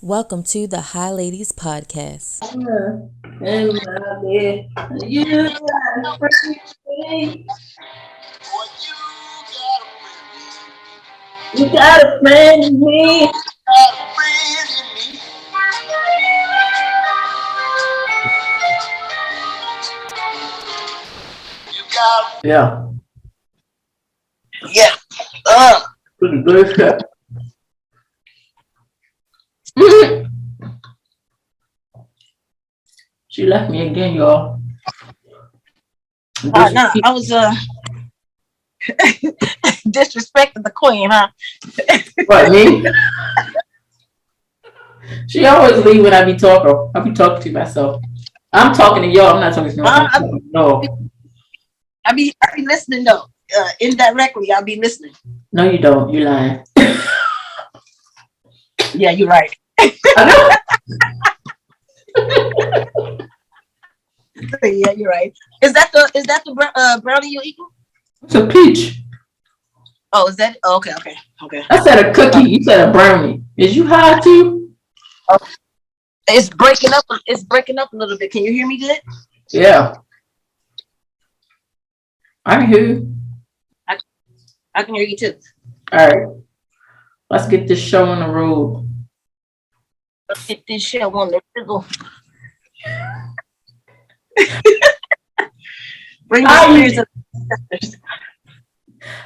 Welcome to the High Ladies Podcast. And my bed, you got a friend. You got a friend in me. Yeah, Yeah. Uh, pretty good. She left me again, y'all. no, I was disrespecting the queen, huh? What, me? She always leave when I be talking. I be talking to myself. I'm talking to y'all. I'm not talking to myself. I, No, I be listening though. Indirectly, I'll be listening. no, you don't. You lying. Yeah, you're right. I Yeah, you're right. Is that the brownie you eating? It's a peach. Oh, is that? Oh, okay. I said a Uh, cookie. You said a brownie. Is you high too? it's breaking up. It's breaking up a little bit. Can you hear me good? Yeah, I can hear you. I, I can hear you too. All right, let's get this show on the road. Let's get this show on the fizzle. Bring the Hi, spirits of the sisters.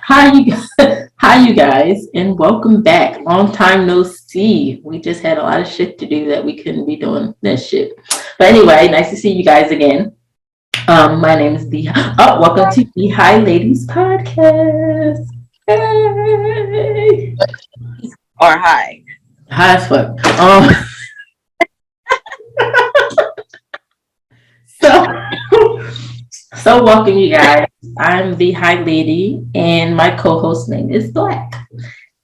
hi, you guys. Hi, you guys, and welcome back. Long time no see. We just had a lot of shit to do that we couldn't be doing that shit. But anyway, nice to see you guys again. My name is the. Oh, welcome to the High Ladies Podcast. Hey, Or hi. high as fuck. So, so welcome you guys. I'm the High Lady, and my co-host name is Black.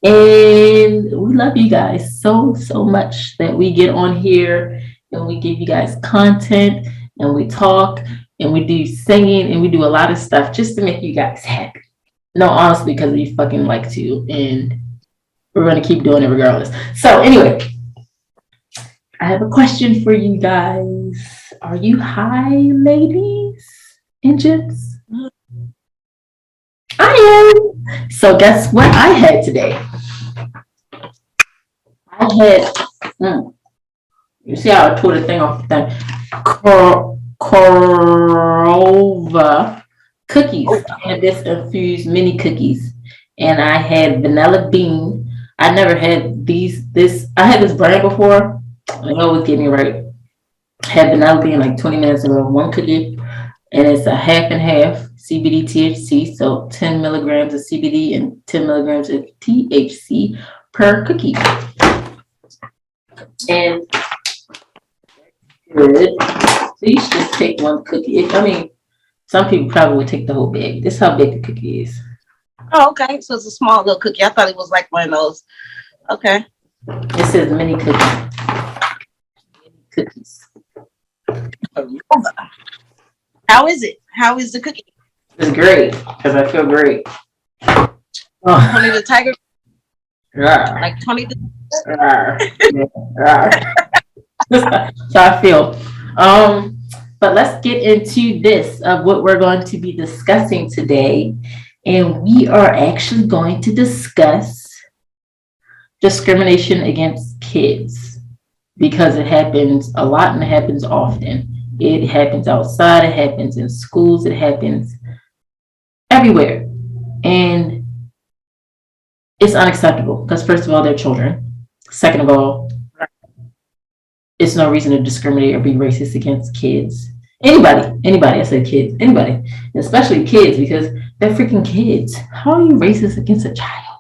And we love you guys so much that we get on here and we give you guys content and we talk and we do singing and we do a lot of stuff just to make you guys happy. No, honestly, because we fucking like to, and we're gonna keep doing it regardless. So anyway, I have a question for you guys. Are you high, ladies and gents? I am. So guess what I had today? I had, you see how I tore the thing off the thing? Korova cookies. Oh, I had this infused mini cookies. And I had vanilla bean. I never had I had this brand before. I always get me right. Had vanilla bean like 20 minutes ago, one cookie. And it's a half and half CBD THC. So 10 milligrams of CBD and 10 milligrams of THC per cookie. And good. So you should just take one cookie. I mean, some people probably would take the whole bag. This is how big the cookie is. oh, okay. So it's a small little cookie. I thought it was like one of those. Okay. It says mini cookie. Mini cookies. How is it? How is the cookie? It's great because I feel great. Tony the Tiger, Rawr, like Tony the. rawr, rawr. That's how I feel. But let's get into this of what we're going to be discussing today. And we are actually going to discuss discrimination against kids because it happens a lot and it happens often. It happens outside, it happens in schools, it happens everywhere. And it's unacceptable because, first of all, they're children. Second of all, it's no reason to discriminate or be racist against kids. Anybody, I said kids, anybody, especially kids because they're freaking kids. How are you racist against a child?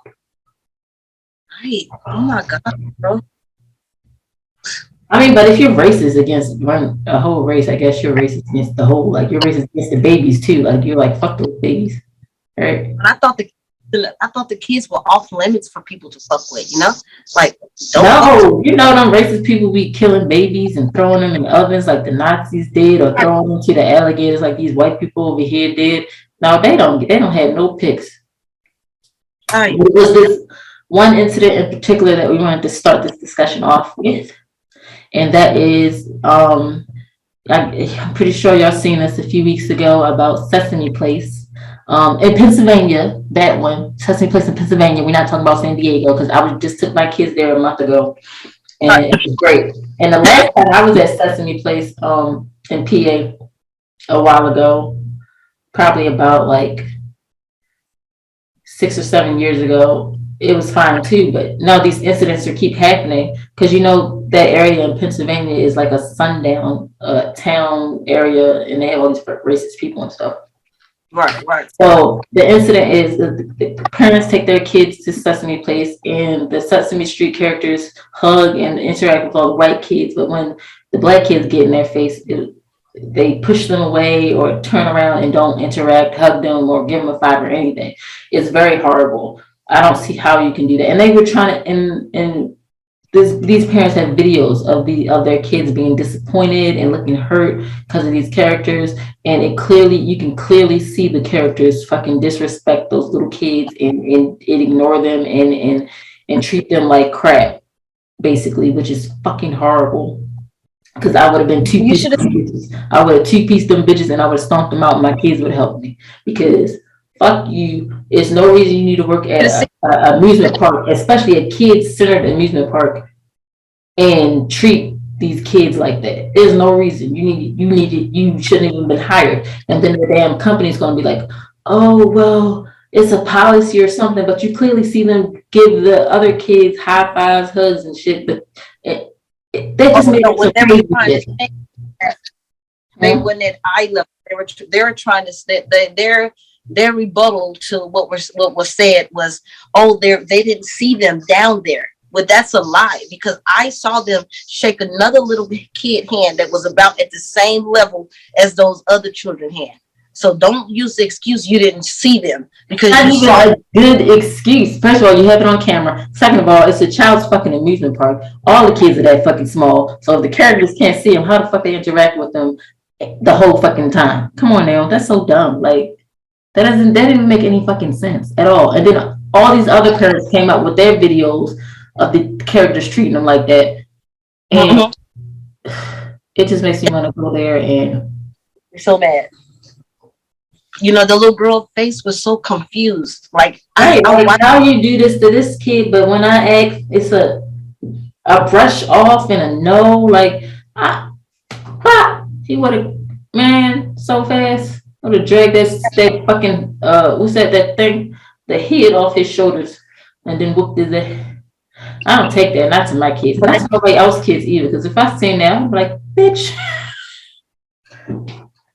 Right. Oh my God, bro. I mean, but if you're racist against a whole race, I guess you're racist against the whole, like you're racist against the babies too. Like you're like, fuck those babies, right? But I thought the kids were off limits for people to fuck with. You know, like don't No, you know them racist people be killing babies and throwing them in ovens like the Nazis did, or throwing them to the alligators like these white people over here did. No, they don't. They don't have no pics. Right. Was this? one incident in particular that we wanted to start this discussion off with, and that is I'm pretty sure y'all seen this a few weeks ago about Sesame Place. In Pennsylvania, that one, Sesame Place in Pennsylvania. We're not talking about San Diego because just took my kids there a month ago, and it was great. And the last time I was at Sesame Place in PA a while ago, probably about like 6 or 7 years ago, it was fine too. But no, these incidents are keep happening because that area in Pennsylvania is like a sundown town area, and they have all these racist people and stuff. Right. So the incident is the parents take their kids to Sesame Place, and the Sesame Street characters hug and interact with all the white kids. But when the black kids get in their face, they push them away or turn around and don't interact, hug them, or give them a five or anything. It's very horrible. I don't see how you can do that. And they were trying to, these parents have videos of their kids being disappointed and looking hurt because of these characters, and you can clearly see the characters fucking disrespect those little kids and ignore them and treat them like crap, basically, which is fucking horrible. Because I would have been two-pieced them bitches. I would have two-pieced them bitches and I would have stomped them out, and my kids would help me. Because fuck you. There's no reason you need to work at an amusement park, especially a kid-centered amusement park, and treat these kids like that. There's no reason. You shouldn't even been hired. And then the damn company's gonna be like, oh well, it's a policy or something, but you clearly see them give the other kids high fives, hugs, and shit. But they just made it so crazy. They went at eye level. They were trying to say their rebuttal to what was said was, oh, they didn't see them down there. But that's a lie, because I saw them shake another little kid hand that was about at the same level as those other children hand. So don't use the excuse you didn't see them, because not even a good excuse. First of all, you have it on camera. Second of all, it's a child's fucking amusement park. All the kids are that fucking small. So if the characters can't see them, how the fuck they interact with them the whole fucking time? Come on now, that's so dumb. Like that didn't make any fucking sense at all. And then all these other parents came out with their videos of the characters treating them like that, and it just makes me want to go there and you're so mad. The little girl face was so confused. Like, how you do this to this kid, but when I ask, it's a brush off and a no. Like, he would have, man, so fast. Would have dragged that fucking what's that thing, the head off his shoulders, and then whooped his ass. I don't take that, not to my kids, not to nobody else's kids either. Because if I seen that, I'm like, bitch.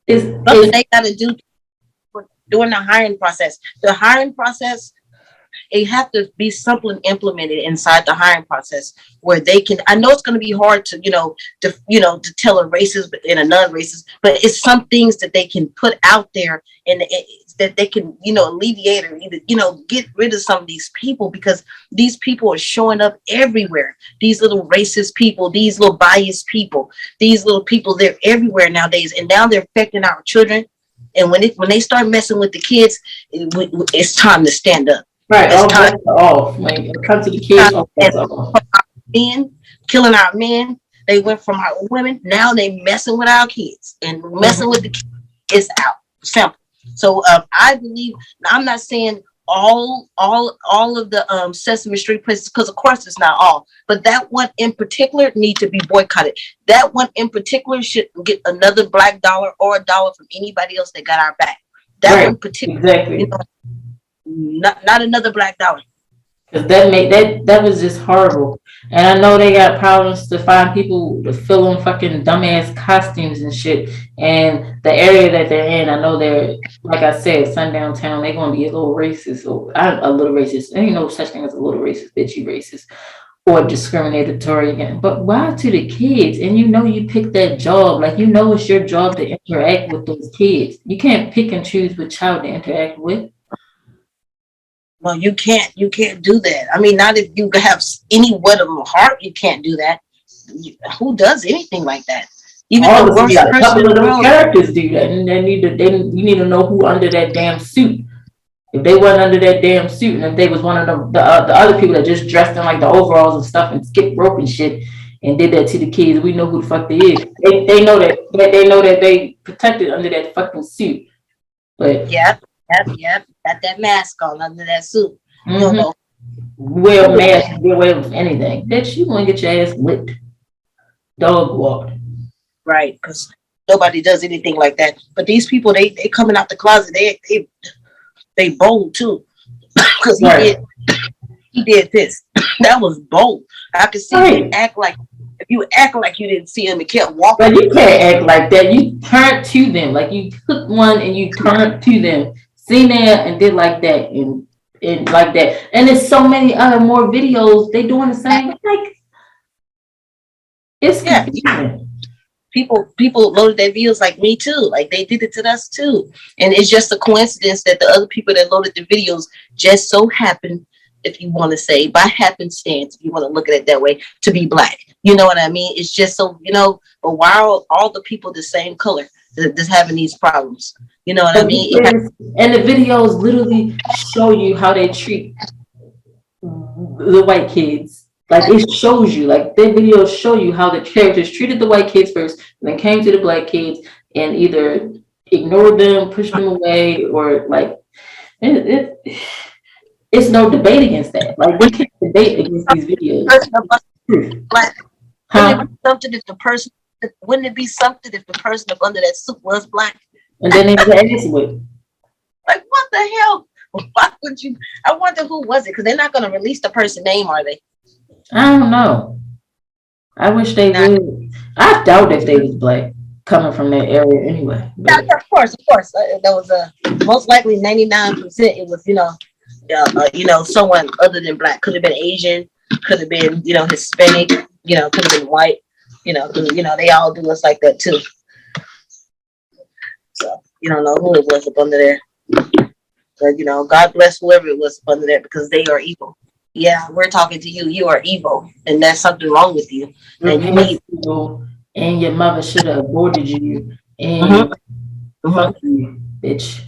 They got to do during the hiring process. The hiring process, it have to be something implemented inside the hiring process where they can. I know it's going to be hard to to tell a racist and a non-racist, but it's some things that they can put out there, and that they can alleviate or either get rid of some of these people, because these people are showing up everywhere. These little racist people, these little biased people, these little people, they're everywhere nowadays, and now they're affecting our children. And when they start messing with the kids, it's time to stand up. Right, off. Like, it comes to the kids, men, killing our men. They went from our women. Now they messing with our kids and messing with the kids. It's out. Simple. So I believe. I'm not saying all of the Sesame Street places, because of course it's not all, but that one in particular need to be boycotted. That one in particular should get another black dollar or a dollar from anybody else that got our back. That one particular, exactly. Not another black dollar. Because that was just horrible. And I know they got problems to find people to fill in fucking dumbass costumes and shit. And the area that they're in, I know they're, like I said, sundown town, they're going to be a little racist. Or a little racist. There ain't no such thing as a little racist, bitchy racist. Or discriminatory again. But why to the kids? And you pick that job. Like, it's your job to interact with those kids. You can't pick and choose which child to interact with. Well, you can't do that. I mean, not if you have any wet of a heart, you can't do that. Who does anything like that? Even the worst person in the world. Characters do that, and you need to know who under that damn suit. If they wasn't under that damn suit, and if they was one of the other people that just dressed in like the overalls and stuff and skipped rope and shit and did that to the kids, we know who the fuck they is. They know that they protected under that fucking suit. But Yep. Got that mask on under that suit. You don't know. Wear a mask and get away with anything. Bitch, you want to get your ass licked. Dog walked. Right, because nobody does anything like that. But these people, they coming out the closet. They bold too, because he did this. That was bold. I could see if you act like you didn't see him and kept walking. But you can't act like that. You turn to them, like you took one and you turned to them, seen there and did like that and like that. And there's so many other more videos. They doing the same. Like it's confusing. People loaded their videos like me too. Like they did it to us too. And it's just a coincidence that the other people that loaded the videos just so happened, if you want to say by happenstance, if you want to look at it that way, to be Black. You know what I mean? It's just so, but why are all the people the same color that's having these problems? You know what I mean? And the videos literally show you how they treat the white kids. Like it shows you, like their videos show you how the characters treated the white kids first, and then came to the Black kids and either ignored them, pushed them away, or like it's no debate against that. Like we can't debate against these videos. Black. Wouldn't it be something if the person up under that suit was Black? And then they get ass with. Like what the hell? Why would you? I wonder who was it, because they're not going to release the person name, are they? I don't know. I wish they would. I doubt if they was Black coming from that area anyway. Yeah, of course. That was most likely 99%. It was someone other than Black. Could have been Asian. Could have been Hispanic. Could have been white. They all do us like that too. So you don't know who it was up under there. But God bless whoever it was up under there, because they are evil. Yeah, we're talking to you. You are evil, and there's something wrong with you. And you need evil, and your mother should have aborted you. And fuck you, bitch.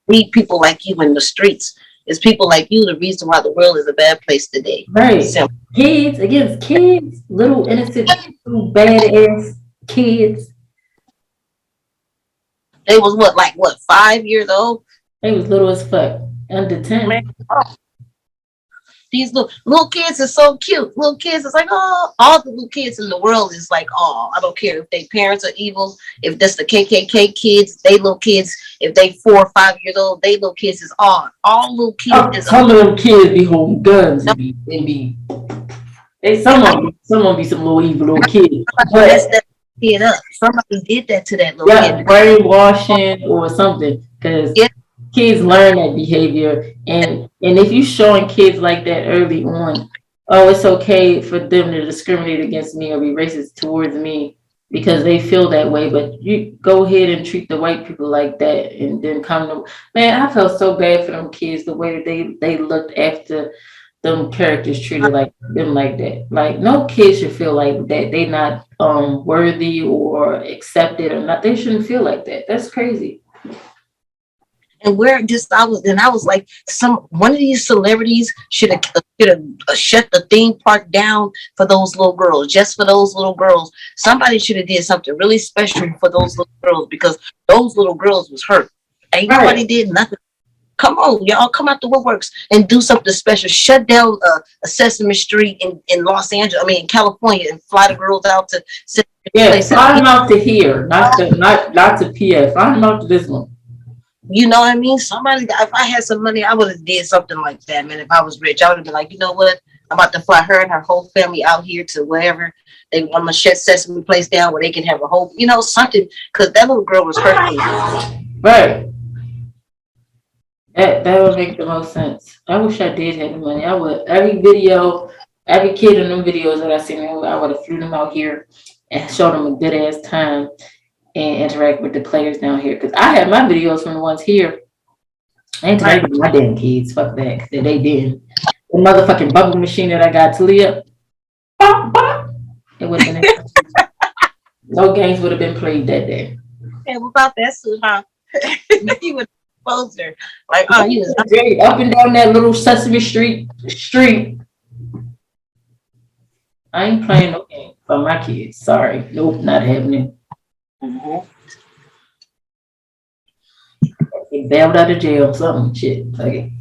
We need people like you in the streets. It's people like you the reason why the world is a bad place today. Right. So, kids against kids, little innocent, little badass kids. They was 5 years old? They was little as fuck, under 10. Man, these little kids are so cute. Little kids is like, oh, all the little kids in the world is like, oh, I don't care if their parents are evil, if that's the KKK kids, they little kids, if they 4 or 5 years old, they little kids is all little kids. Some of them kids be holding guns and some of them be some little evil little kids. That kid up. Somebody did that to that little kid. Brainwashing or something, because kids learn that behavior, and if you showing kids like that early on, oh, it's okay for them to discriminate against me or be racist towards me because they feel that way, but you go ahead and treat the white people like that, and then man, I felt so bad for them kids, the way that they looked after them characters treated like them like that. Like no kid should feel like that they not worthy or accepted or not. They shouldn't feel like that. That's crazy. And I was like, one of these celebrities should have shut the theme park down for those little girls, just for those little girls. Somebody should have did something really special for those little girls, because those little girls was hurt. Ain't nobody did nothing. Come on, y'all, come out the woodworks and do something special. Shut down a Sesame Street in Los Angeles, in California, and fly the girls out to fly them out to here, not to PF. Fly them out to this one. You know what I mean? If I had some money, I would have did something like that, man. If I was rich, I would have been like, you know what? I'm about to fly her and her whole family out here to wherever. I'm going to shut Sesame Place down where they can have a whole, something. Because that little girl was hurting. Right. That would make the most sense. I wish I did have the money. I would. Every kid in them videos that I seen, I would have flew them out here and showed them a good ass time and interact with the players down here. Because I have my videos from the ones here. I ain't interacting with my damn kids. Fuck that. They didn't. The motherfucking bubble machine that I got to Leah. It would have been no games would have been played that day. And about that suit, huh? You would exposure. Like, you know, Straight up and down that little Sesame Street. I ain't playing no game for my kids. Sorry. Nope, not happening. mhm. They bailed out of jail, something shit. Okay.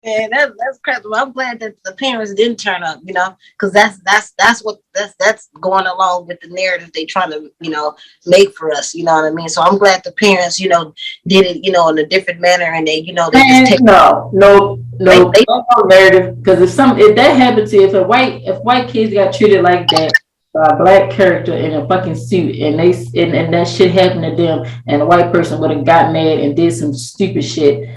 Yeah, that's crazy. Well, I'm glad that the parents didn't turn up, you know, because that's going along with the narrative they trying to, you know, make for us. You know what I mean? So I'm glad the parents, you know, did it, you know, in a different manner, and they, you know, they just Man, take. no They narrative. Because if that happened to if white kids got treated like that by a black character in a fucking suit, and that shit happened to them, and a white person would have got mad and did some stupid shit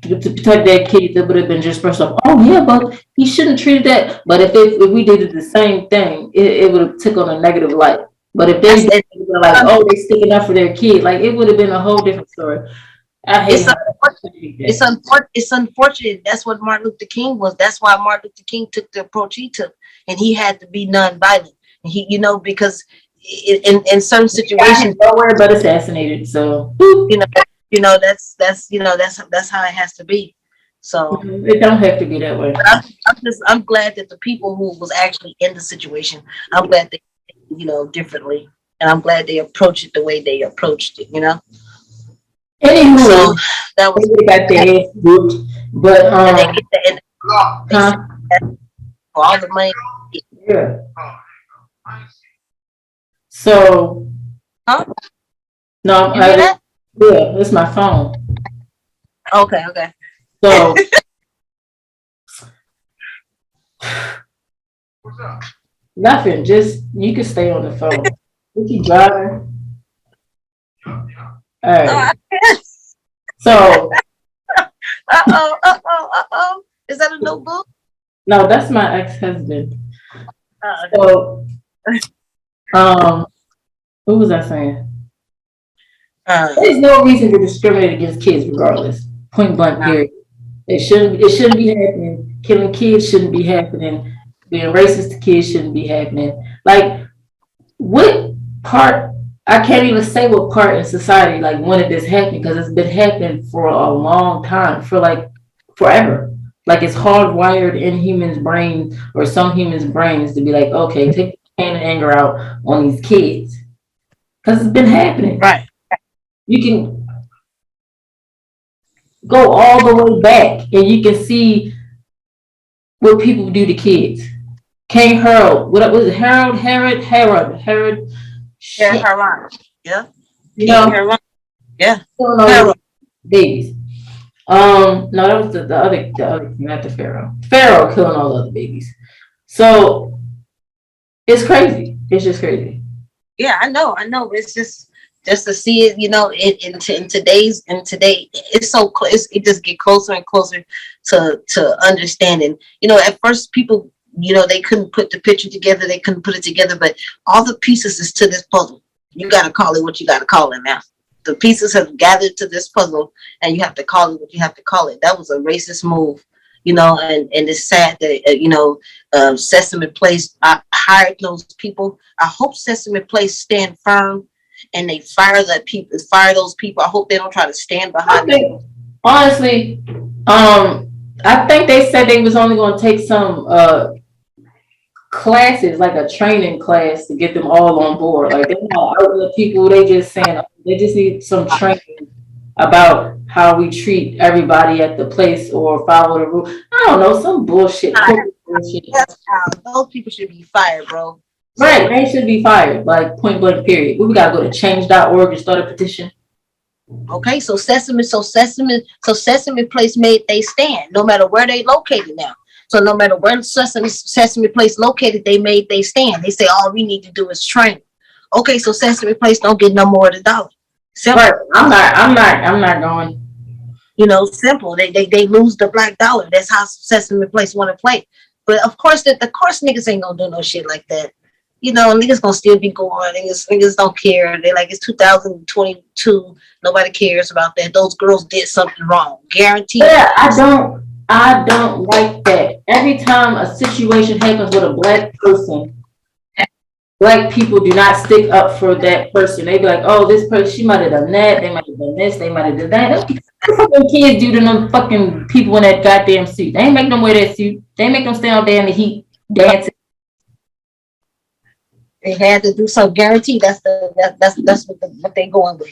to protect their kids, it would have been just first off, oh yeah, but he shouldn't treat that. But if we did the same thing, it would have took on a negative light. But if they that's did it. like, oh, they sticking up for their kid, like it would have been a whole different story. I hate It's how It's that. unfortunate. It's unfortunate. That's what Martin Luther King was. That's why Martin Luther King took the approach he took, and he had to be nonviolent. He, you know, because in certain situations, Nowhere but assassinated. So you know, that's you know that's how it has to be. So it don't have to be that way. I'm glad that the people who was actually in the situation, I'm glad they, you know, differently, and I'm glad they approached it the way they approached it. You know, Anywho, so that was, they got their ass whooped, but and they get the and they huh? said that for all the money. Yeah. So Huh? no, You hear that? yeah, it's my phone. Okay, okay. So nothing. Just you can stay on the phone. We keep driving. All right. So Uh-oh. Is that a notebook? no, that's my ex-husband. Uh, So um, what was I saying? uh, There's no reason to discriminate against kids, regardless. Point blank. uh, Period. It shouldn't be happening. Killing kids shouldn't be happening. Being racist to kids shouldn't be happening. Like what part? I can't even say what part in society like when did this happen because it's been happening for a long time, for like forever. Like it's hardwired in humans' brains or some humans' brains to be like, okay, take the pain and anger out on these kids because it's been happening. right. You can go all the way back and you can see what people do to kids. King Harold, what was it? Herod. Yeah, Shit, Haran. Yeah, you King know, Haran. Yeah, killing all those Haran. babies. No, that was the other, not the Pharaoh. Pharaoh killing all the other babies. So it's crazy. It's just crazy. Yeah, I know. It's just to see it, you know, in today, it's so close. It just get closer and closer to understanding. You know, at first people, you know, they couldn't put the picture together. They couldn't put it together, but all the pieces is to this puzzle. You got to call it what you got to call it now. The pieces have gathered to this puzzle, and you have to call it what you have to call it. That was a racist move, you know, and it's sad that you know, Sesame Place hired those people. I hope Sesame Place stand firm and they fire those people. I hope they don't try to stand I behind them. think honestly, I think they said they was only going to take some classes, like a training class, to get them all on board. Like they're not out the people. They just saying they just need some training about how we treat everybody at the place or follow the rule. I don't know, some bullshit, corporate bullshit. Yes, those people should be fired, bro. Right, So they should be fired, like point blank, period. We gotta go to change.org and start a petition. okay, so Sesame Place made they stand, no matter where they located now. So no matter where Sesame Place located, they made they stand. They say all we need to do is train. Okay, so Sesame Place don't get no more than $1. Simple. Right, I'm not going. You know, simple. They lose the black dollar. That's how Sesame Place want to play. But of course niggas ain't gonna do no shit like that. You know, niggas gonna still be going. Niggas don't care. They like it's 2022. Nobody cares about that. Those girls did something wrong. Guaranteed. Yeah, I don't like that. Every time a situation happens with a black person, Black people do not stick up for that person. They be like, oh, this person, she might have done that. They might have done this. They might have done that. What fucking kids do to them fucking people in that goddamn suit? They ain't make them wear that suit. They ain't make them stay out there in the heat dancing. They had to do some guarantee. That's what they going with.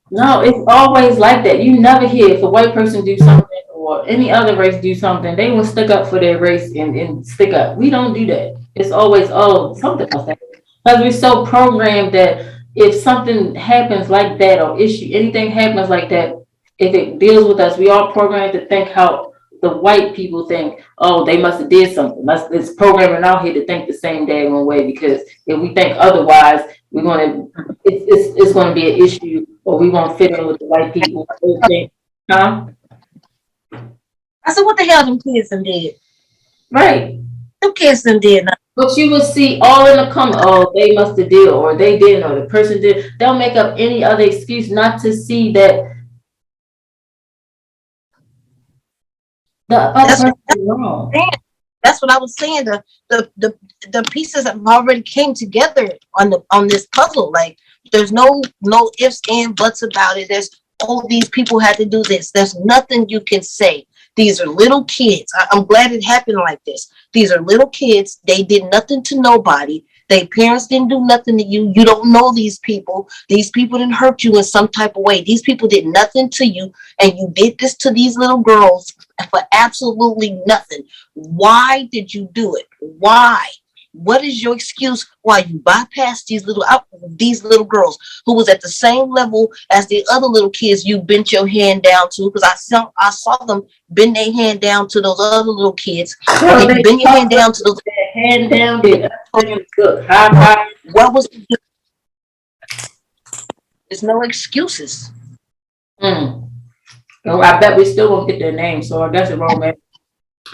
No, it's always like that. You never hear if a white person do something or any other race do something, they will stick up for their race and stick up. We don't do that. It's always, oh, something else happened. Because we're so programmed that if something happens like that or issue, anything happens like that, if it deals with us, we all programmed to think how the white people think, oh, they must have did something. It's programming out here to think the same daggone way, because if we think otherwise, we're gonna it's gonna be an issue, or we won't fit in with the white people. Huh? I said, what the hell them kids done did? Right. Them kids done did nothing. But you would see all in the comment, oh, they must have did, or they didn't, or the person did. They'll make up any other excuse not to see that the other person is wrong. That's what I was saying. The pieces have already came together on this puzzle. Like there's no ifs and buts about it. There's these people had to do this. There's nothing you can say. These are little kids. I'm glad it happened like this. These are little kids. They did nothing to nobody. Their parents didn't do nothing to you. You don't know these people. These people didn't hurt you in some type of way. These people did nothing to you, and you did this to these little girls for absolutely nothing. Why did you do it? Why? What is your excuse why you bypassed these little girls who was at the same level as the other little kids you bent your hand down to? Because I saw them bend their hand down to those other little kids. So they bend your hand down to those. Hand down. What was? There's no excuses. No, I bet we still won't get their name. So I guess it's wrong, man.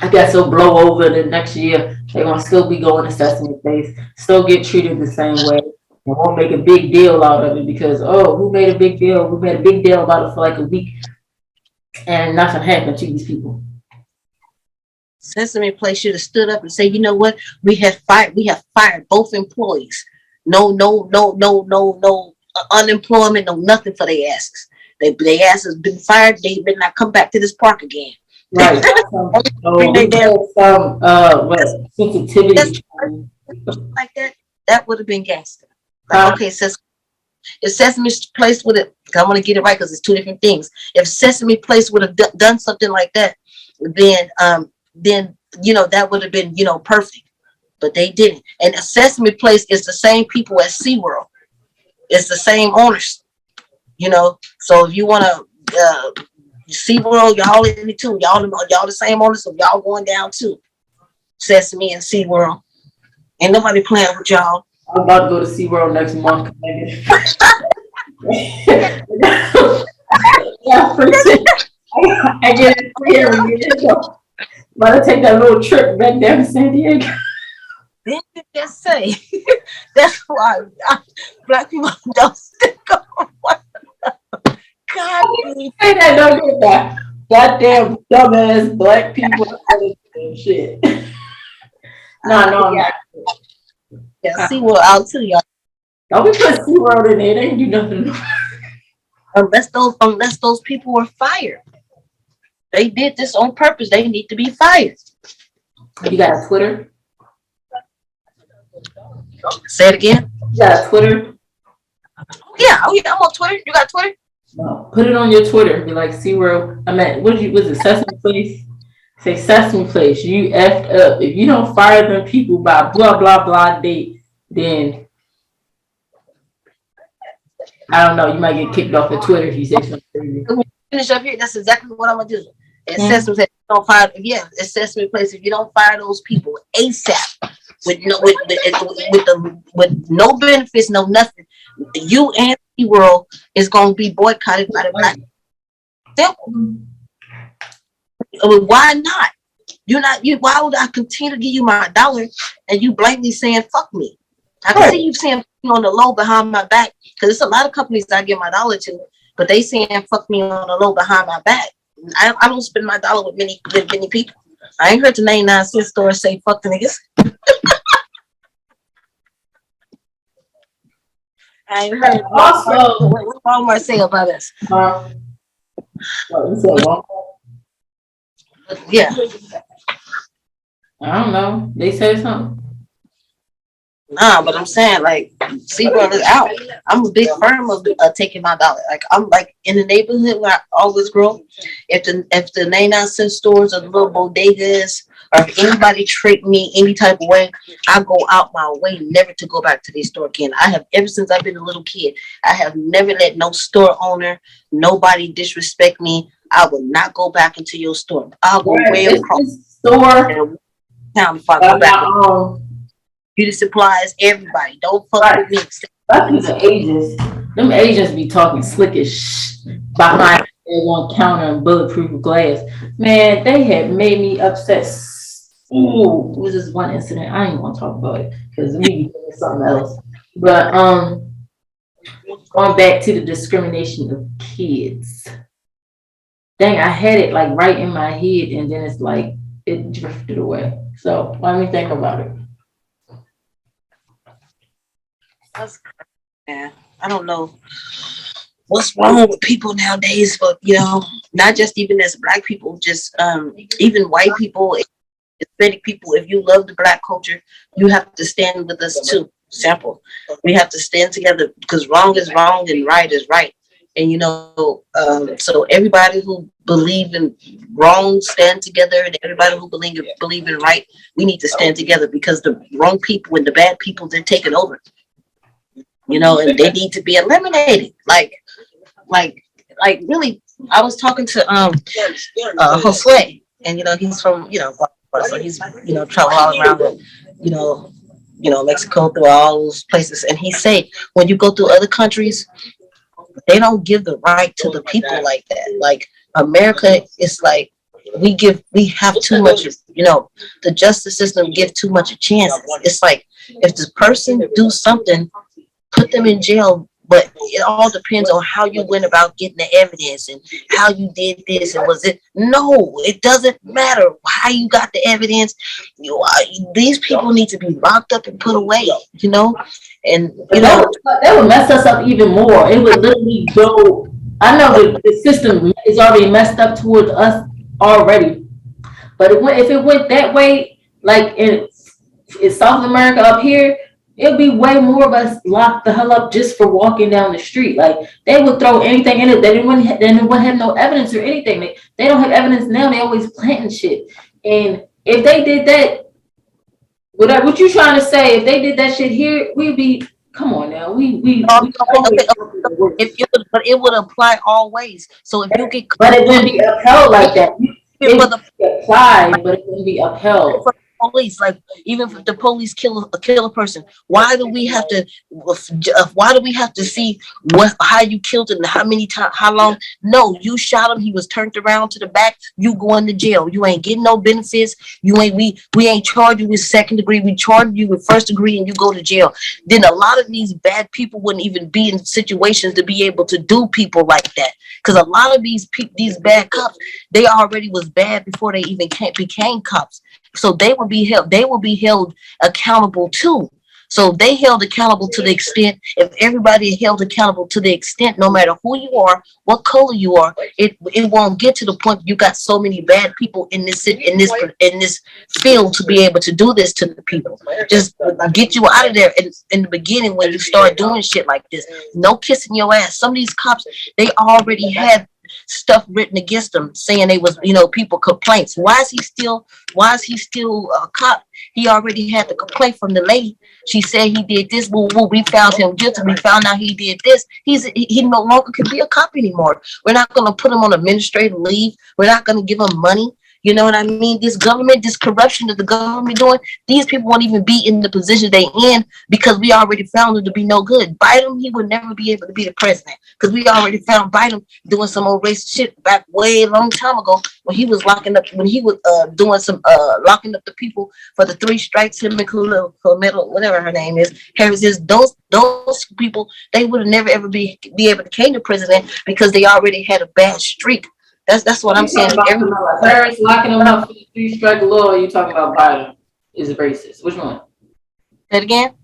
I guess it'll blow over the next year. They're gonna still be going to Sesame Place, still get treated the same way. They won't make a big deal out of it because, oh, who made a big deal? We made a big deal about it for like a week, and nothing happened to these people. Sesame Place should have stood up and said, you know what? We have fired both employees. No unemployment, no nothing for their asses. They asses been fired. They better not come back to this park again. Right. Sensitivity like that. That would have been gangster. Like, okay, if Sesame Place would have, I want to get it right because it's two different things. If Sesame Place would have done something like that, then that would have been perfect. But they didn't. And Sesame Place is the same people as SeaWorld. It's the same owners. So if you want to SeaWorld, y'all in it too. Y'all the same owners, so y'all going down too. Sesame and SeaWorld. Ain't nobody playing with y'all. I'm about to go to SeaWorld next month. I get it here. About to take that little trip back down to San Diego. Then you just say that's why Black people don't stick on one another. God, say that, don't get that. Goddamn dumbass Black people shit. No, yeah. Yeah, SeaWorld out too, y'all. Don't be put SeaWorld in there. They ain't do nothing. Unless those people were fired. They did this on purpose. They need to be fired. You got a Twitter? Say it again. You got a Twitter? Yeah, I'm on Twitter. You got Twitter? No. Put it on your Twitter. Be like SeaWorld. Was it Sesame Place? Say Sesame Place. You effed up. If you don't fire them people by blah blah blah date, then I don't know. You might get kicked off of Twitter if you say something crazy. Finish up here. That's exactly what I'm gonna do. It Sesame Place. Don't fire. Yeah, it's Sesame Place. If you don't fire those people ASAP with no benefits, no nothing, you and the world is gonna be boycotted by the Black. Simple. I mean, why not? Why would I continue to give you my dollar and you blankly saying fuck me? I can see you saying on the low behind my back because there's a lot of companies that I give my dollar to, but they saying fuck me on the low behind my back. I don't spend my dollar with many people. I ain't heard the 99-cent store say fuck the niggas. I ain't heard Also, what Walmart say about us. what you said, Walmart? Yeah. I don't know. They said something. Nah, but I'm saying like SeaWorld is out. I'm a big firm of taking my dollar. Like I'm like in the neighborhood where I always grow. If the 99-cent stores or the little bodegas or if anybody trick me any type of way, I go out my way never to go back to the store again. I have ever since I've been a little kid. I have never let no store owner, nobody disrespect me. I will not go back into your store. I'll go Right. way It's across this store town if I by go back. my own. Beauty supplies, everybody. Don't fuck Right. with me. Lucky the agents. Them agents be talking slick as behind one counter and bulletproof glass. Man, they had made me upset. Ooh, it was this one incident. I ain't want to talk about it because we be doing something else. But going back to the discrimination of kids. Dang, I had it like right in my head, and then it's like it drifted away. So let me think about it. Yeah, I don't know what's wrong with people nowadays, but not just even as black people, just even white people, Hispanic people. If you love the black culture, you have to stand with us too. Simple. We have to stand together because wrong is wrong and right is right. And so everybody who believe in wrong stand together, and everybody who believe in right, we need to stand together because the wrong people and the bad people they're taking over. And they need to be eliminated. Like, like really. I was talking to Josue, and he's from so he's travel all around the you know Mexico through all those places, and he say when you go through other countries, they don't give the right to the people like that. Like America is like we have too much. The justice system give too much a chance. It's like if the person do something, put them in jail. But it all depends on how you went about getting the evidence and how you did this and was it. No, it doesn't matter how you got the evidence. These people need to be locked up and put away. And That would mess us up even more. It would literally go. I know the system is already messed up towards us already, but if it went that way, like in South America up here, it'd be way more of us locked the hell up just for walking down the street. Like they would throw anything in it. They wouldn't have no evidence or anything. They don't have evidence now. They always planting shit. And if they did that, what you trying to say? If they did that shit here, we'd be. Come on now, we okay, but it would apply always. So if you get but it wouldn't be upheld like that. It for would the be applied, but it wouldn't be upheld. police, like even if the police kill a person, why do we have to? Why do we have to see how you killed him, how many times, how long? No, you shot him. He was turned around to the back. You going to jail. You ain't getting no benefits. You ain't we ain't charged you with second degree. We charged you with first degree, and you go to jail. Then a lot of these bad people wouldn't even be in situations to be able to do people like that. Because a lot of these bad cops, they already was bad before they even became cops. So they will be held accountable too. So they held accountable to the extent, if everybody held accountable to the extent, no matter who you are, what color you are, it won't get to the point you got so many bad people in this field to be able to do this to the people. Just get you out of there in the beginning when you start doing shit like this. No kissing your ass. Some of these cops, they already had stuff written against them saying they was people complaints. Why is he still a cop? He already had the complaint from the lady. She said he did this. Woo, woo. We found him guilty. We found out he did this. He no longer can be a cop anymore. We're not going to put him on administrative leave. We're not going to give him money. You know what I mean? This government, this corruption that the government doing, these people won't even be in the position they in because we already found him to be no good. Biden, he would never be able to be the president because we already found Biden doing some old racist shit back way a long time ago when he was doing some locking up the people for the three strikes, him and Khalil, whatever her name is, Harris is those people, they would have never ever be able to came to president because they already had a bad streak. That's what I'm saying. Harris locking them up for the three-strike law. You talking about Biden is racist? Which one? Say it again.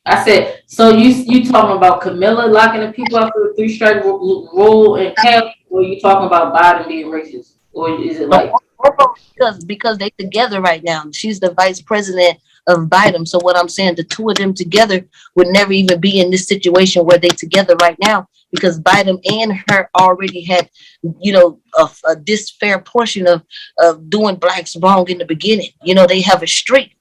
I said, so you talking about Camilla locking the people up for the three strike rule and cap, or you talking about Biden being racist, or is it No, like because they together right now. She's the vice president of Biden. So what I'm saying, the two of them together would never even be in this situation where they together right now, because Biden and her already had, a this fair portion of doing blacks wrong in the beginning. They have a streak.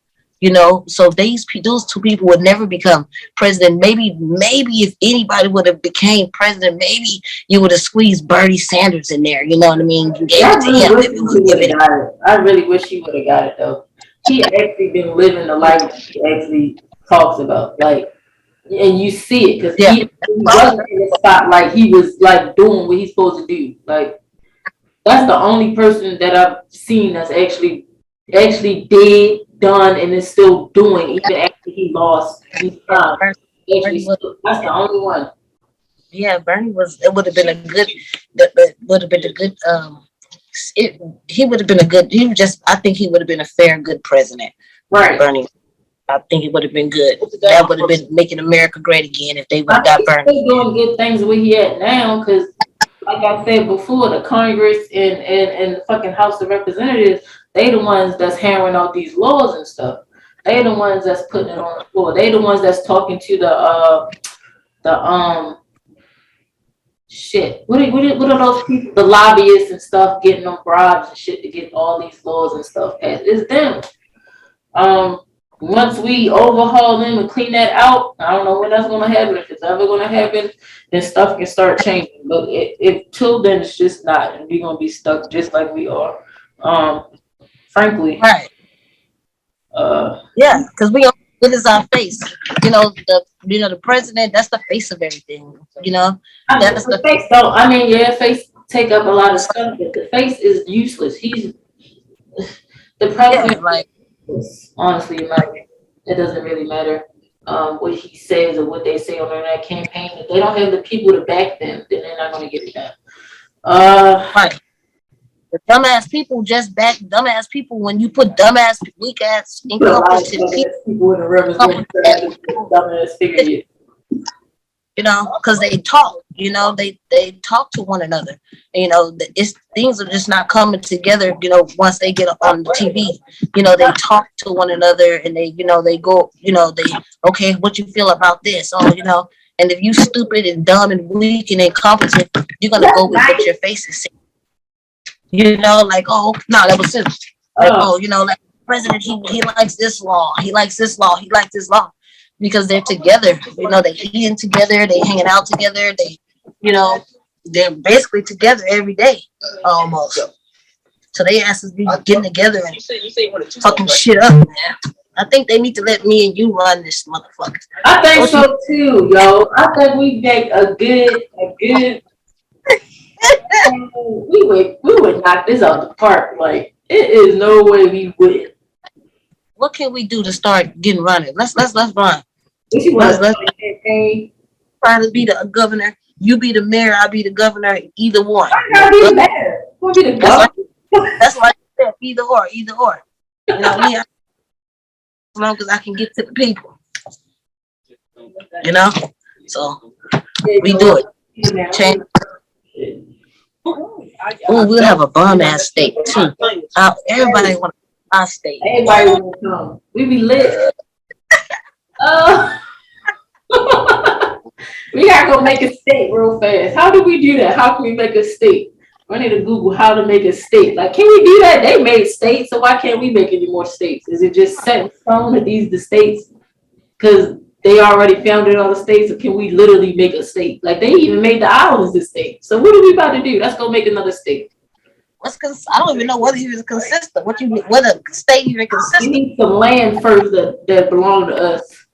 So those two people would never become president. Maybe if anybody would have became president, maybe you would have squeezed Bernie Sanders in there. You know what I mean? You gave I it to really him wish if it he was would given. have got it. I really wish he would have got it though. He actually been living the life he actually talks about, like, and you see it because Yeah. he wasn't in the spotlight. He was like doing what he's supposed to do. Like that's the only person that I've seen that's actually did done and is still doing even after he lost his Yeah, time. Bernie was. That's the only one. Yeah, Bernie was. It would have been a good. That would have been a good. It, he would have been a good. He was just. I think he would have been a fair, good president. Right. Bernie. I think it would have been good. That would have been making America great again if they would have I think got he's Bernie. still doing good things where he at now because like I said before, the Congress and the fucking House of Representatives, they the ones that's hammering out these laws and stuff. They the ones that's putting it on the floor. They the ones that's talking to the shit. What are those people? The lobbyists and stuff getting them bribes and shit to get all these laws and stuff passed. It's them. Um, Once we overhaul them and clean that out, I don't know when that's gonna happen. If it's ever gonna happen, then stuff can start changing. But if till then, it's just not, and we're gonna be stuck just like we are. Frankly, Right. uh, Yeah, because we it is our face. The president. That's the face of everything. That's the the face don't. I mean, yeah, face take up a lot of stuff, but the face is useless. He's the yeah. president. Like Honestly, in my opinion, it doesn't really matter what he says or what they say on that campaign. If they don't have the people to back them, then they're not going to get it done. right. The dumbass people just back dumbass people when you put dumbass, weak ass, Put a lot of incompetent people people in the representative dumbass figure. because they talk, they talk to one another. It's things are just not coming together. Once they get on the TV, they talk to one another and they go, they okay, what you feel about this? Oh, and if you stupid and dumb and weak and incompetent, you're gonna go with what your face is saying. Like, oh no, that was simple. Like, oh, like president, he likes this law, he likes this law, he likes this law. Because they're together, they eating together, they hanging out together, you know, they're basically together every day, almost. So they asses be getting together and fucking shit up, man. I think they need to let me and you run this motherfucker. I think so too, yo. I think we make a good. We would knock this out the park. Like it is no way we would. What can we do to start getting running? Let's run. What you want Let's to campaign? try to be the governor. You be the mayor. I be the governor. Either one. I gotta be the mayor. We'll be the governor. That's why I said either or. Either or. Me, as long as I can get to the people. So we do it. Change. Oh, we'll have a bomb ass state too. Everybody want our state. Everybody want to come. We be lit. We gotta go make a state real fast. How do we do that? How can we make a state? I need to Google how to make a state. Like, can we do that? They made states, so why can't we make any more states? Is it just set in stone that these the states? Because they already founded all the states, or can we literally make a state? Like they even made the islands a state. So what are we about to do? Let's go make another state. I don't even know what he was consistent. What a state even We consistent. need some land first that belong to us.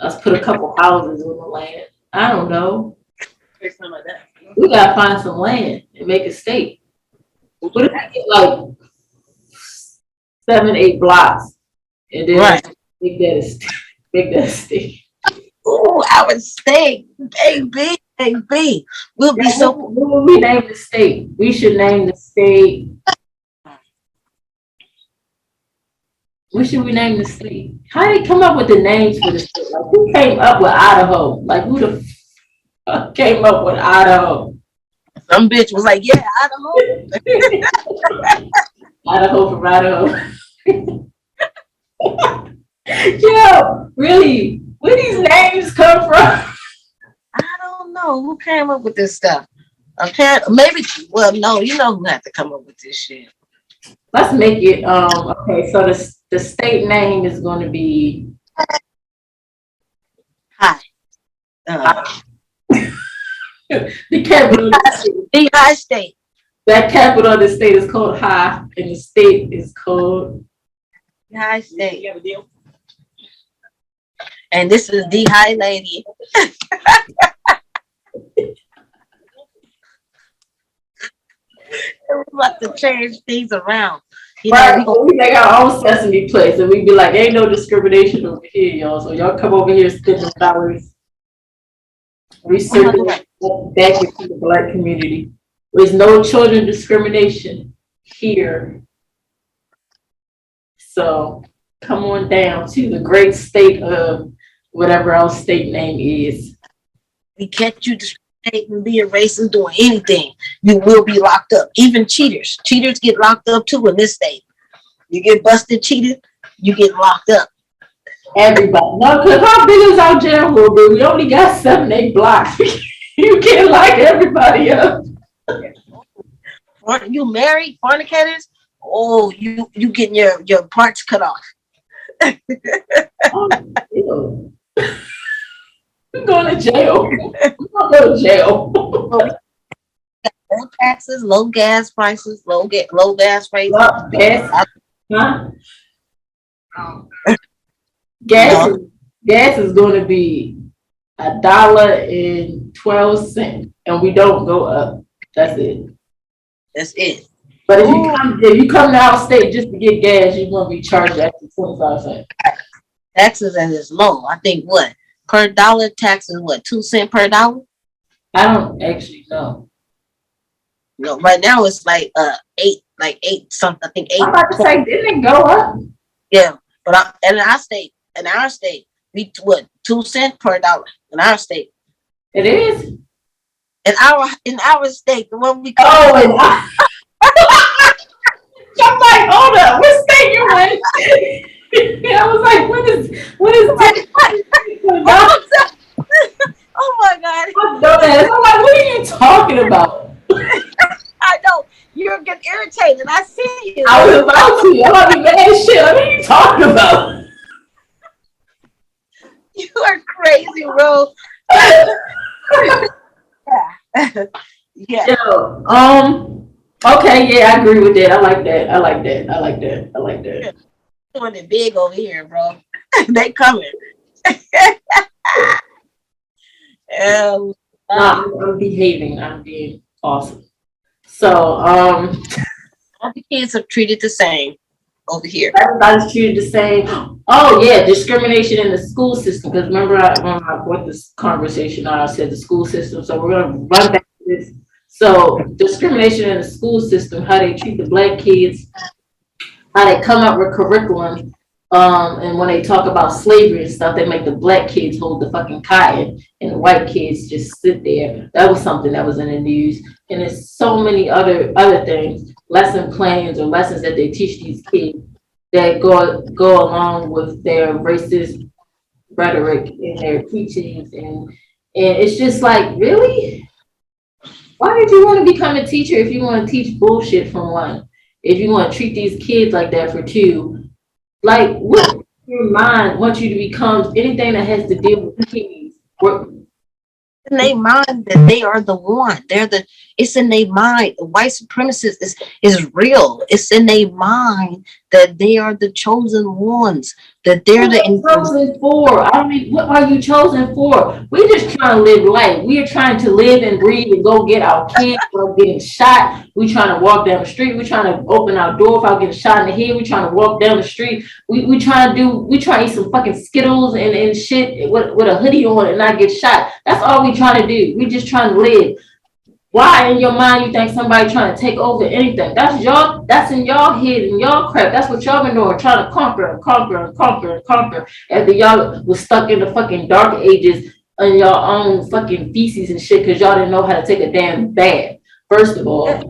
Let's put a couple houses on the land. I don't know. We gotta find some land and make a state. What if we get like 7, 8 blocks and then Right. make that a state? Make that a state. Ooh, our state, baby. We'll be so. What would we name the state? We should name the state. What should we name the state? How did they come up with the names for the state? Like, who came up with Idaho? Like, who the fuck came up with Idaho? Some bitch was like, yeah, Idaho. Idaho from Idaho. Yo, really? Where these names come from? I don't know who came up with this stuff. Apparently, maybe. Well, no, you know who had to come up with this shit. Let's make it. Okay, so the state name is going to be. Hi. The capital of the state. The High State. That capital of the state is called High, and the state is called. The High State. You have a deal? And this is the High Lady. We're about to change things around. You know, We make our own Sesame Place, and we be like, "Ain't no discrimination over here, y'all." So y'all come over here, spending dollars, recirculate back into the Black community. There's no children discrimination here. So come on down to the great state of whatever our state name is. we catch you discriminating, being racist, doing anything, you will be locked up. Even cheaters. Cheaters get locked up too in this state. You get busted cheating, you get locked up. Everybody. No, because how big is our jail will be? We only got 7, 8 blocks. You can't lock everybody up. Aren't you married, fornicators? Oh, you getting your parts cut off. Oh, ew. We're going to jail. We're going to go to jail. Low taxes, low gas prices, low gas rates. Well, gas, huh? Gas is going to be $1.12, and we don't go up. That's it. That's it. But if you come to our state just to get gas, you're going to be charged extra 25 cents. Taxes and it's low. I think what per dollar taxes what 2 cents per dollar? I don't actually know. No, right now it's like eight something. I think 8. I'm about to say, didn't it go up? Yeah, but in our state, we what 2 cents per dollar in our state. It is. In our state, the one we call. Oh, and I'm like, hold up, what state you in? I was like, what is that? Oh my God! I'm like, what are you talking about? I know you're getting irritated. I see you. I was about to. I'm about to be mad as shit. What are you talking about? You are crazy, bro. Yeah. Yo, okay, yeah, I agree with that. I like that. Doing it big over here, bro. They coming. I'm behaving. I'm being awesome. So, all the kids are treated the same over here. everybody's treated the same. Oh yeah, discrimination in the school system. Because remember, when I brought this conversation, I said the school system. So we're gonna run back to this. So discrimination in the school system, how they treat the Black kids, how they come up with curriculum. And when they talk about slavery and stuff, they make the Black kids hold the fucking cotton and the white kids just sit there. That was something that was in the news. And there's so many other things, lesson plans or lessons that they teach these kids that go along with their racist rhetoric in their teachings. And it's just like, really? Why did you want to become a teacher if you want to teach bullshit from 1? If you want to treat these kids like that for 2? Like, what your mind wants you to become anything that has to deal with kids? In their mind that they are the one. It's in their mind. The white supremacist is real. It's in their mind that they are the chosen ones. That they're the chosen for. I mean, what are you chosen for? We're just trying to live life. We are trying to live and breathe and go get our kids without getting shot. We're trying to walk down the street. We're trying to open our door without getting shot in the head. We're trying to walk down the street. We trying to eat some fucking Skittles and shit with a hoodie on and not get shot. That's all we trying to do. We just trying to live. Why in your mind you think somebody trying to take over anything? That's y'all. That's in y'all head and y'all crap. That's what y'all been doing, trying to conquer and conquer and conquer and conquer. After y'all was stuck in the fucking dark ages on your own fucking feces and shit, because y'all didn't know how to take a damn bath. First of all, Right.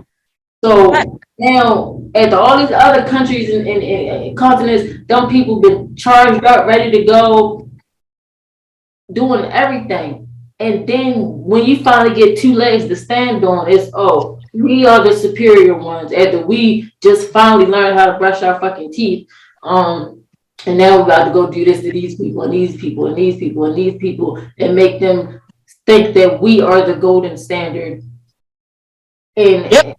so now after all these other countries and continents, them people been charged up, ready to go, doing everything. And then when you finally get two legs to stand on, it's oh, we are the superior ones. After we just finally learned how to brush our fucking teeth. And now we got to go do this to these people and these people and these people and these people and make them think that we are the golden standard. Yep. And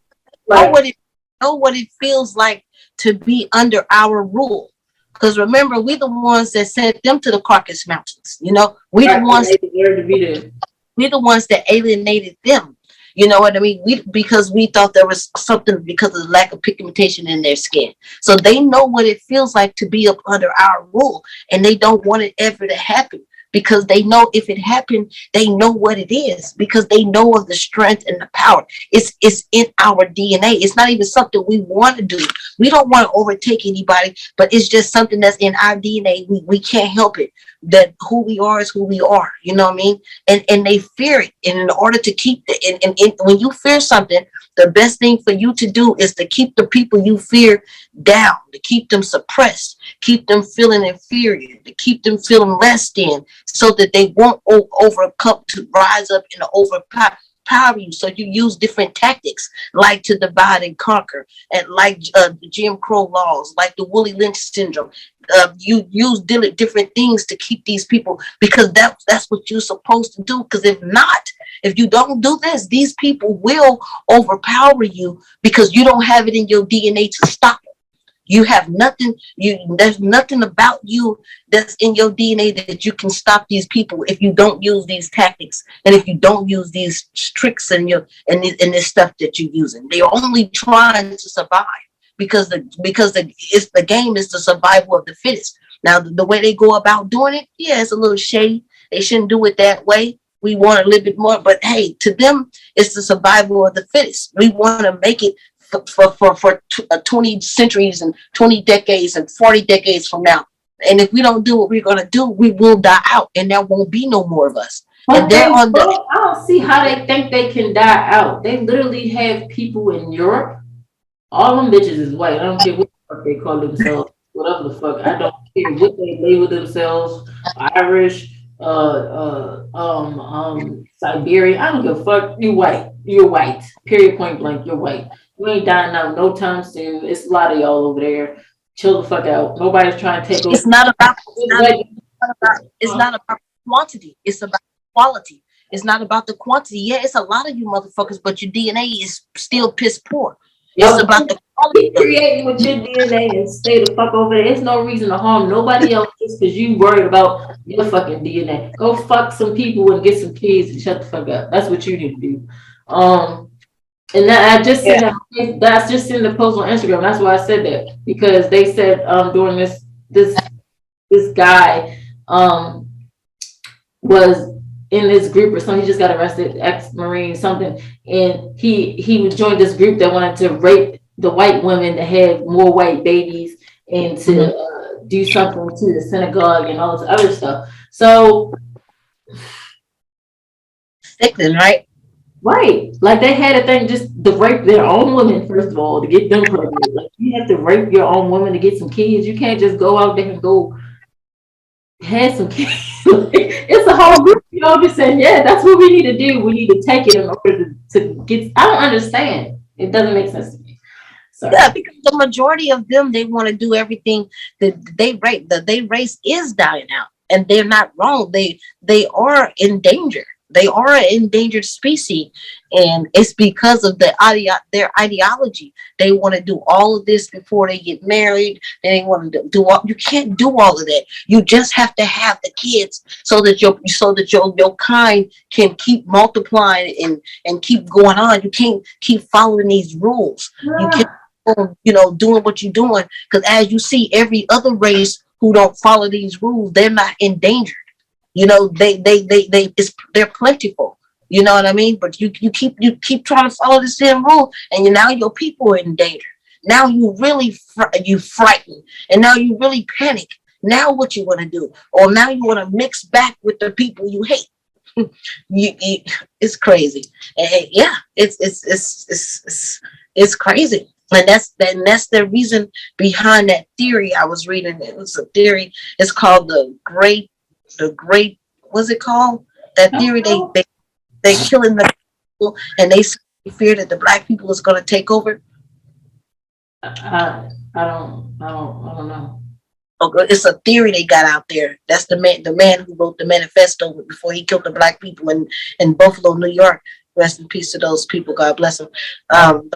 Know like what it know what it feels like to be under our rule. Because remember, we the ones that sent them to the Caucasus Mountains. You know, right, they deserve to be there. we the ones that alienated them. You know what I mean? We because we thought there was something because of the lack of pigmentation in their skin. So they know what it feels like to be up under our rule, and they don't want it ever to happen because they know if it happened, they know what it is because they know of the strength and the power. It's in our DNA. It's not even something we want to do. We don't want to overtake anybody, but it's just something that's in our DNA. We can't help it. That who we are is who we are. You know what I mean? And they fear it. And in order to keep the and when you fear something, the best thing for you to do is to keep the people you fear down, to keep them suppressed, keep them feeling inferior, to keep them feeling less than, so that they won't overcome to rise up and overpower you. So you use different tactics like to divide and conquer, and like the Jim Crow laws, like the Willie Lynch syndrome. You use different things to keep these people because that's what you're supposed to do. Because if not, if you don't do this, these people will overpower you because you don't have it in your DNA to stop it. You have nothing. There's nothing about you that's in your DNA that you can stop these people if you don't use these tactics and if you don't use these tricks and this stuff that you're using. They're only trying to survive because the game is the survival of the fittest. Now the way they go about doing it, yeah, it's a little shady. They shouldn't do it that way. We want a little bit more, but hey, to them, it's the survival of the fittest. We want to make it for 20 centuries and 20 decades and 40 decades from now. And if we don't do what we're going to do, we will die out and there won't be no more of us. But And they're on the. I don't see how they think they can die out. They literally have people in Europe. All them bitches is white. I don't care what the fuck they call themselves, whatever the fuck. I don't care what they label themselves. Irish, Siberian. I don't give a fuck. You white. You're white. Period. Point blank. You're white. You ain't dying out no time soon. It's a lot of y'all over there. Chill the fuck out. Nobody's trying to take over. It's not about. It's not about quantity. It's about quality. It's not about the quantity. Yeah, it's a lot of you motherfuckers, but your DNA is still piss poor. It's about the quality. Keep creating with your DNA and stay the fuck over there. There's no reason to harm nobody else just because you worried about your fucking DNA. Go fuck some people and get some kids and shut the fuck up. That's what you need to do. And I just seen that's just in the post on Instagram. That's why I said that because they said during this guy was in this group or something. He just got arrested, ex-Marine something, and he joined this group that wanted to rape the white women to have more white babies and to do something to the synagogue and all this other stuff. So sickening, right? Right. Like they had a thing just to rape their own women, first of all, to get them pregnant. Like you have to rape your own women to get some kids. You can't just go out there and go have some kids. It's a whole group, you know, just saying, yeah, that's what we need to do. We need to take it in order to get. I don't understand. It doesn't make sense to me. Sorry. Yeah, because the majority of them, they want to do everything that they race is dying out, and they're not wrong. They are in danger. They are an endangered species, and it's because of their ideology. They want to do all of this before they get married. They want to do all. You can't do all of that. You just have to have the kids so that your kind can keep multiplying and keep going on. You can't keep following these rules. You can't, doing what you're doing, because as you see, every other race who don't follow these rules, they're not endangered. They're plentiful. You know what I mean? But you keep trying to follow the same rule, and now your people are in danger. Now you really you frightened, and now you really panic. Now what you want to do? Or now you want to mix back with the people you hate. you it's crazy. And yeah, it's crazy. And that's the reason behind that theory I was reading. It was a theory. It's called the great. What's it called? That theory they killing the people, and they fear that the black people is going to take over. I don't know. It's a theory they got out there. That's the man who wrote the manifesto before he killed the black people in Buffalo, New York. Rest in peace to those people. God bless them. Called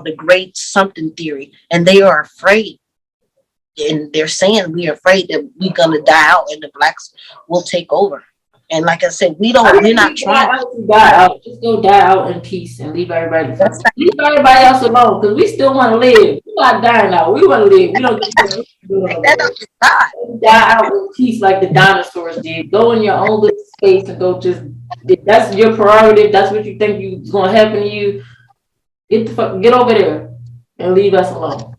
the Great Something Theory, and they are afraid, and they're saying we're afraid that we're gonna die out and the blacks will take over. And like I said, we're not trying to die out. Just go die out in peace and leave everybody leave everybody else alone because we still want to live. We're not dying out. We want to live. We don't die out in peace like the dinosaurs did. Go in your own little space and go just. If that's your prerogative, if that's what you think is gonna happen to you. Get over there and leave us alone.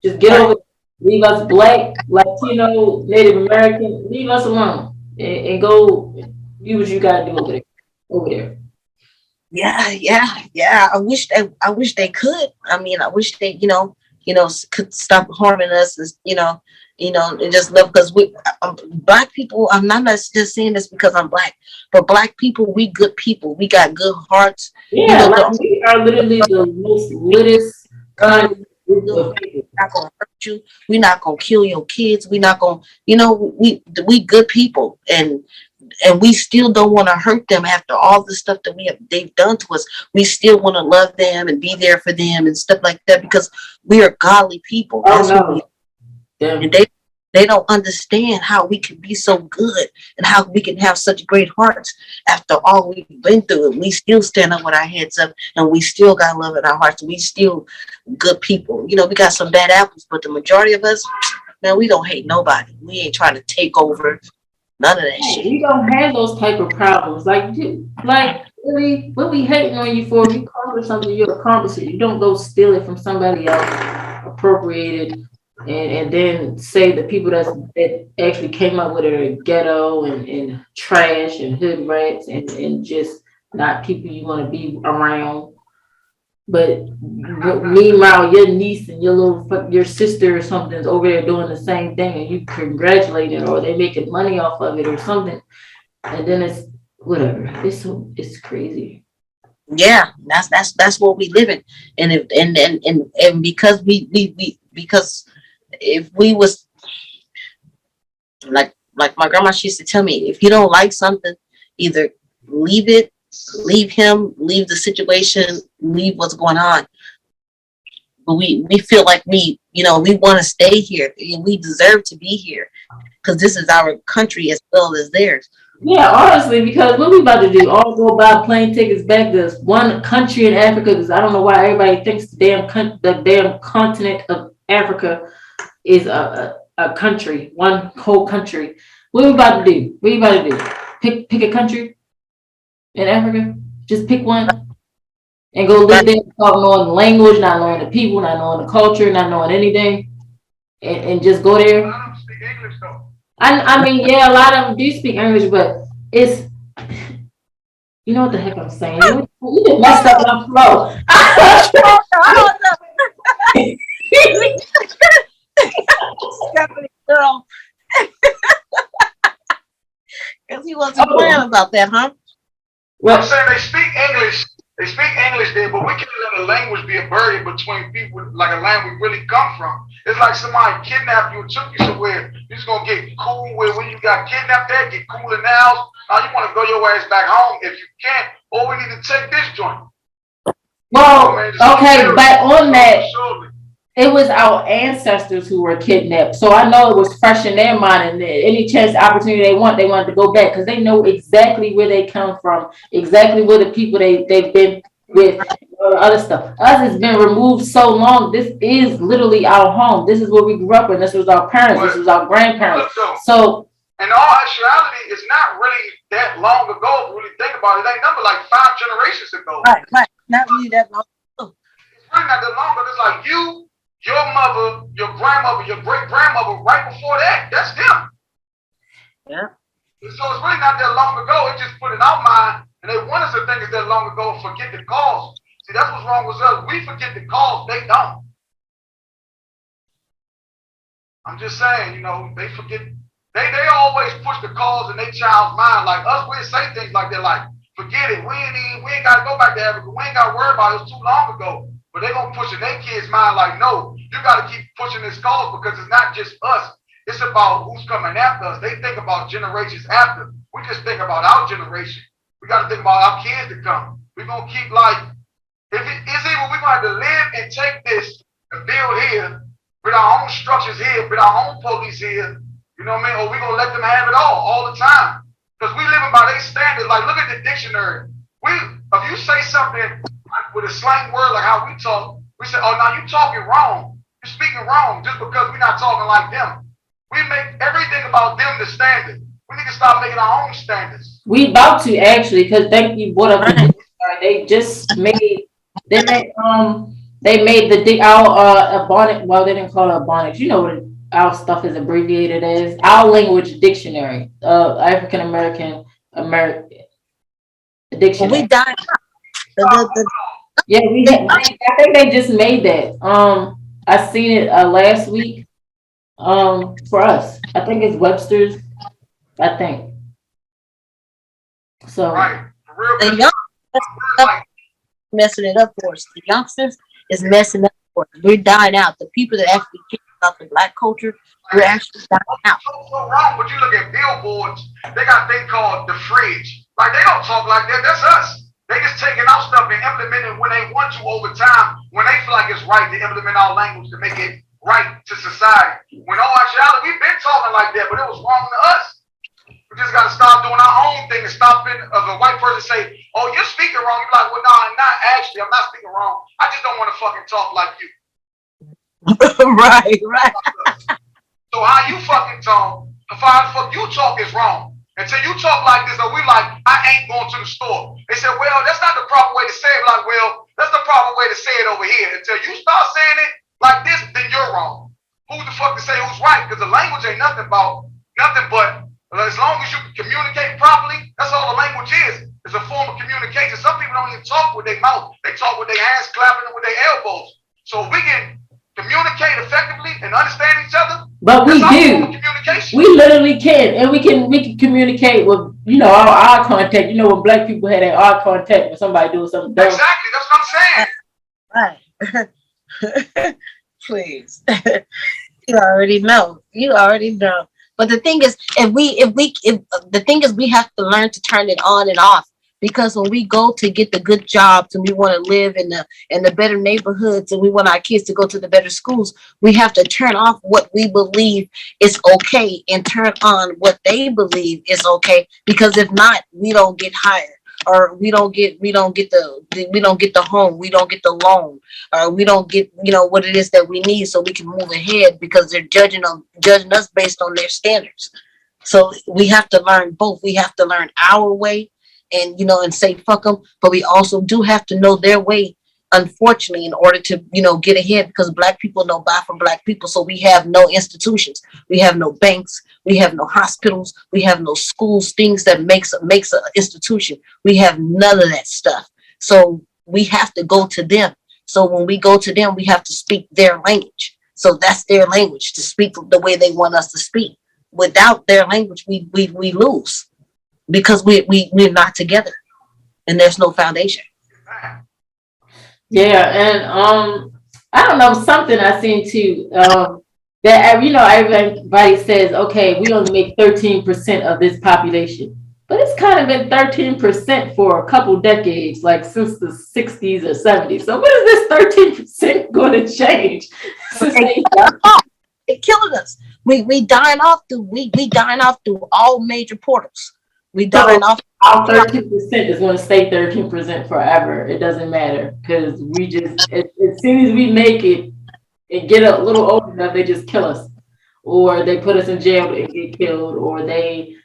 Just get over there. Leave us Black, Latino, Native American. Leave us alone and go do what you gotta do over there. Yeah. I wish they could. I mean, I wish they, could stop harming us. And just love because black people. I'm not just saying this because I'm black, but black people, we good people. We got good hearts. Yeah, we are literally the most littest kind of group of people. We're not gonna hurt you. We're not gonna kill your kids. We're not gonna, we good people, and we still don't want to hurt them after all the stuff that they've done to us. We still want to love them and be there for them and stuff like that because we are godly people. That's what we. And they don't understand how we can be so good and how we can have such great hearts after all we've been through. And we still stand up with our heads up, and we still got love in our hearts. We still good people. We got some bad apples, but the majority of us, man, we don't hate nobody. We ain't trying to take over none of that shit. You don't have those type of problems. Really, what we hating on you for? If you accomplish something, you accomplish it. You don't go steal it from somebody else, appropriate it. And then say the people that actually came up with it are ghetto and trash and hood rats and just not people you want to be around. But meanwhile, your niece and your sister or something is over there doing the same thing, and you congratulate it, or they making money off of it or something, and then it's whatever. It's crazy. Yeah, that's what we live in, and because because if we was like my grandma, she used to tell me, if you don't like something, either leave it, leave him, leave the situation, leave what's going on. But we feel like we want to stay here, and we deserve to be here because this is our country as well as theirs. Yeah, honestly, because what we about to do? All go buy plane tickets back to one country in Africa. Because I don't know why everybody thinks the damn continent of Africa is a country, one whole country. What are we about to do? What are you about to do? Pick a country in Africa? Just pick one and go live there, not knowing the language, not knowing the people, not knowing the culture, not knowing anything, and just go there. I don't speak English though. I mean, yeah, a lot of them do speak English, but it's, you know what the heck I'm saying? You just messed up my flow. Girl. Because he wasn't playing about that, huh? Well, I'm saying they speak English. They speak English there, but we can't let a language be a barrier between people, like a land we really come from. It's like somebody kidnapped you and took you somewhere. You're just gonna get cool with when you got kidnapped there, get cool in the house. Now you want to go your ass back home if you can, or we need to take this joint. Well, okay, but on that, it was our ancestors who were kidnapped. So I know it was fresh in their mind, and any chance, opportunity they wanted to go back because they know exactly where they come from, exactly where the people they've been with, or other stuff. Us has been removed so long. This is literally our home. This is where we grew up in. This was our parents. This was our grandparents. So In all actuality, it's not really that long ago. If you really think about it, it ain't number like 5 generations ago. Right. Not really that long. It's really not that long, but it's like you, your mother, your grandmother, your great grandmother, right before that, that's them. Yeah. So it's really not that long ago. It just put in our mind, and they want us to think it's that long ago and forget the cause. See, that's what's wrong with us. We forget the cause, they don't. I'm just saying, they forget. They always push the cause in their child's mind. Like us, we say things like that, like, forget it. We ain't got to go back to Africa. We ain't got to worry about it. It was too long ago. But they going to push in their kids' mind like, no, you got to keep pushing this cause because it's not just us. It's about who's coming after us. They think about generations after. We just think about our generation. We got to think about our kids to come. We're going to keep like, it's either we're going to have to live and take this and build here, with our own structures here, with our own police here, you know what I mean? Or we're going to let them have it all the time. Because we living by their standards. Like, look at the dictionary. If you say something with a slang word like how we talk, we say, oh, now you talking wrong. You're speaking wrong just because we're not talking like them. We make everything about them the standard. We need to stop making our own standards. We about to actually, because thank you brought up the dictionary. They just made our Ebonics. Well, they didn't call it Ebonics. You know what our stuff is abbreviated as? Our language dictionary, African American dictionary. Well, we died. Yeah, I think they just made that. I seen it last week. For us, I think it's Webster's. I think so. Right. For real. The young messing it up for us. The youngsters is messing up for us. We're dying out. The people that actually care about the Black culture, we're actually dying out. So wrong, but you look at billboards, they got a thing called the fridge. Like, they don't talk like that. That's us. They just taking our stuff and implementing when they want to over time, when they feel like it's right to implement our language to make it right to society. When all actuality, we've been talking like that, but it was wrong to us. We just got to stop doing our own thing and stop it. If a white person say, oh, you're speaking wrong, you're like, well, no, I'm not actually. I'm not speaking wrong. I just don't want to fucking talk like you. Right. So how you fucking talk, how the fuck you talk is wrong. Until you talk like this, or we like, I ain't going to the store. They said, well, that's not the proper way to say it. Like, well, that's the proper way to say it over here. Until you start saying it like this, then you're wrong. Who the fuck to say who's right? Because the language ain't nothing but as long as you can communicate properly, that's all the language is. It's a form of communication. Some people don't even talk with their mouth. They talk with their hands clapping and with their elbows. So if we can communicate effectively and understand each other, but we do. We literally can, and we can communicate with our eye contact. You know, when Black people had that eye contact when somebody doing something dumb. Exactly, that's what I'm saying. Right. Please, you already know. But the thing is, the thing is, we have to learn to turn it on and off. Because when we go to get the good jobs and we want to live in the better neighborhoods and we want our kids to go to the better schools, we have to turn off what we believe is okay and turn on what they believe is okay. Because if not, we don't get hired, or we don't get the home, we don't get the loan, or we don't get what it is that we need so we can move ahead, because they're judging us based on their standards. So we have to learn both. We have to learn our way and say fuck them, but we also do have to know their way, unfortunately, in order to get ahead, because Black people don't buy from Black people. So we have no institutions, we have no banks, we have no hospitals, we have no schools, things that makes an institution. We have none of that stuff. So we have to go to them. So when we go to them, we have to speak their language. So that's their language, to speak the way they want us to speak. Without their language, we lose. Because we're not together, and there's no foundation. Yeah, and I don't know, something I seen too, that everybody says, okay, we only make 13% of this population, but it's kind of been 13% for a couple decades, like since the 60s or 70s. So when is this 13% going to change? It killing us. We dying off through all major portals. We dying off. Our 13% is going to stay 13% forever. It doesn't matter, because as soon as we make it and get a little old enough, they just kill us. or they put us in jail and get killed, or they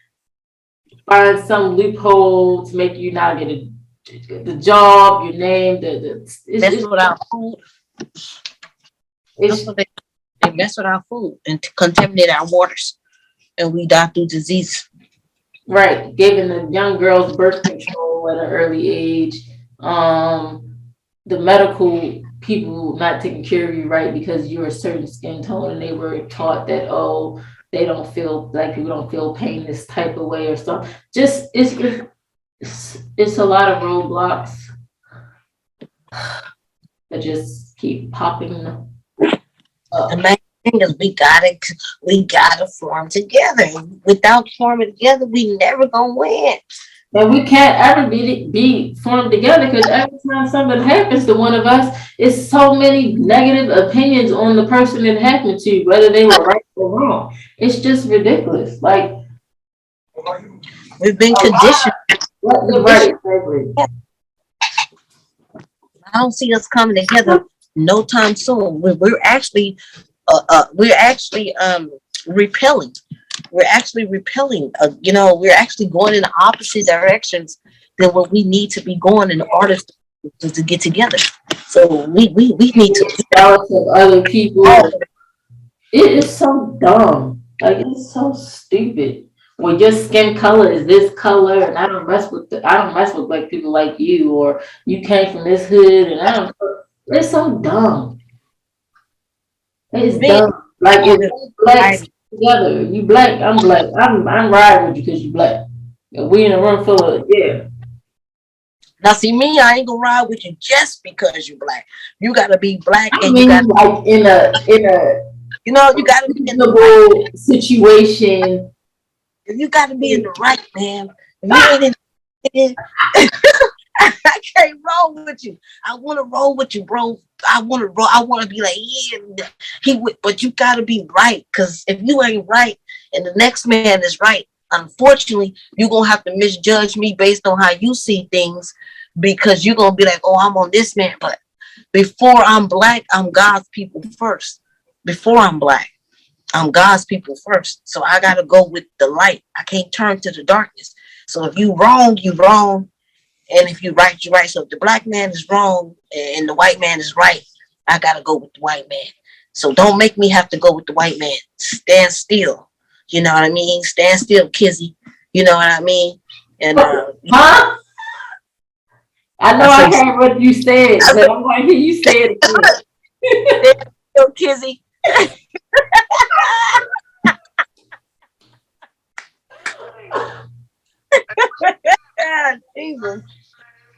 find some loophole to make you not get the job, your name, Mess with our food. That's it's what they mess with our food and contaminate our waters, and we die through disease. right, giving the young girls birth control at an early age. The medical people not taking care of you right because you're a certain skin tone, and they were taught that, oh, they don't feel, black people don't feel pain this type of way or something. Just it's a lot of roadblocks that just keep popping up. The main thing is we gotta form together. Without forming together, we never gonna win. And we can't ever be formed together because every time something happens to one of us, it's so many negative opinions on the person it happened to, whether they were right or wrong. It's just ridiculous. Like, We've been conditioned. right, exactly. I don't see us coming together no time soon. We're actually repelling. We're actually repelling. We're actually going in the opposite directions than what we need to be going in order to get together. So we need to. Jealous of other people. It is so dumb. Like, it's so stupid. When your skin color is this color, and I don't mess with black people like you, or you came from this hood, and I don't. It's so dumb. It's dumb. Like, if we black together, you black, I'm black. I'm riding with you because you black. And we in a room full of, yeah. Now, see me, I ain't gonna ride with you just because you black. You gotta be black, I and mean, you gotta, like in a you gotta be in the reasonable right. situation. You gotta be in the right, man. If you ain't in, I can't roll with you. I want to roll with you, bro. I want to roll. I want to be like, yeah, but you gotta be right, because if you ain't right and the next man is right, unfortunately, you're gonna have to misjudge me based on how you see things, because you're gonna be like, oh, I'm on this man. But before I'm black, I'm God's people first. Before I'm black, I'm God's people first. So I gotta go with the light. I can't turn to the darkness. So if you wrong, you wrong. And if you right, you right. So if the black man is wrong and the white man is right, I gotta go with the white man. So don't make me have to go with the white man. Stand still. You know what I mean? Stand still, Kizzy. You know what I mean? And huh? I know I heard what you said, but I'm going to hear you say it again. Stand still, Kizzy. Jesus.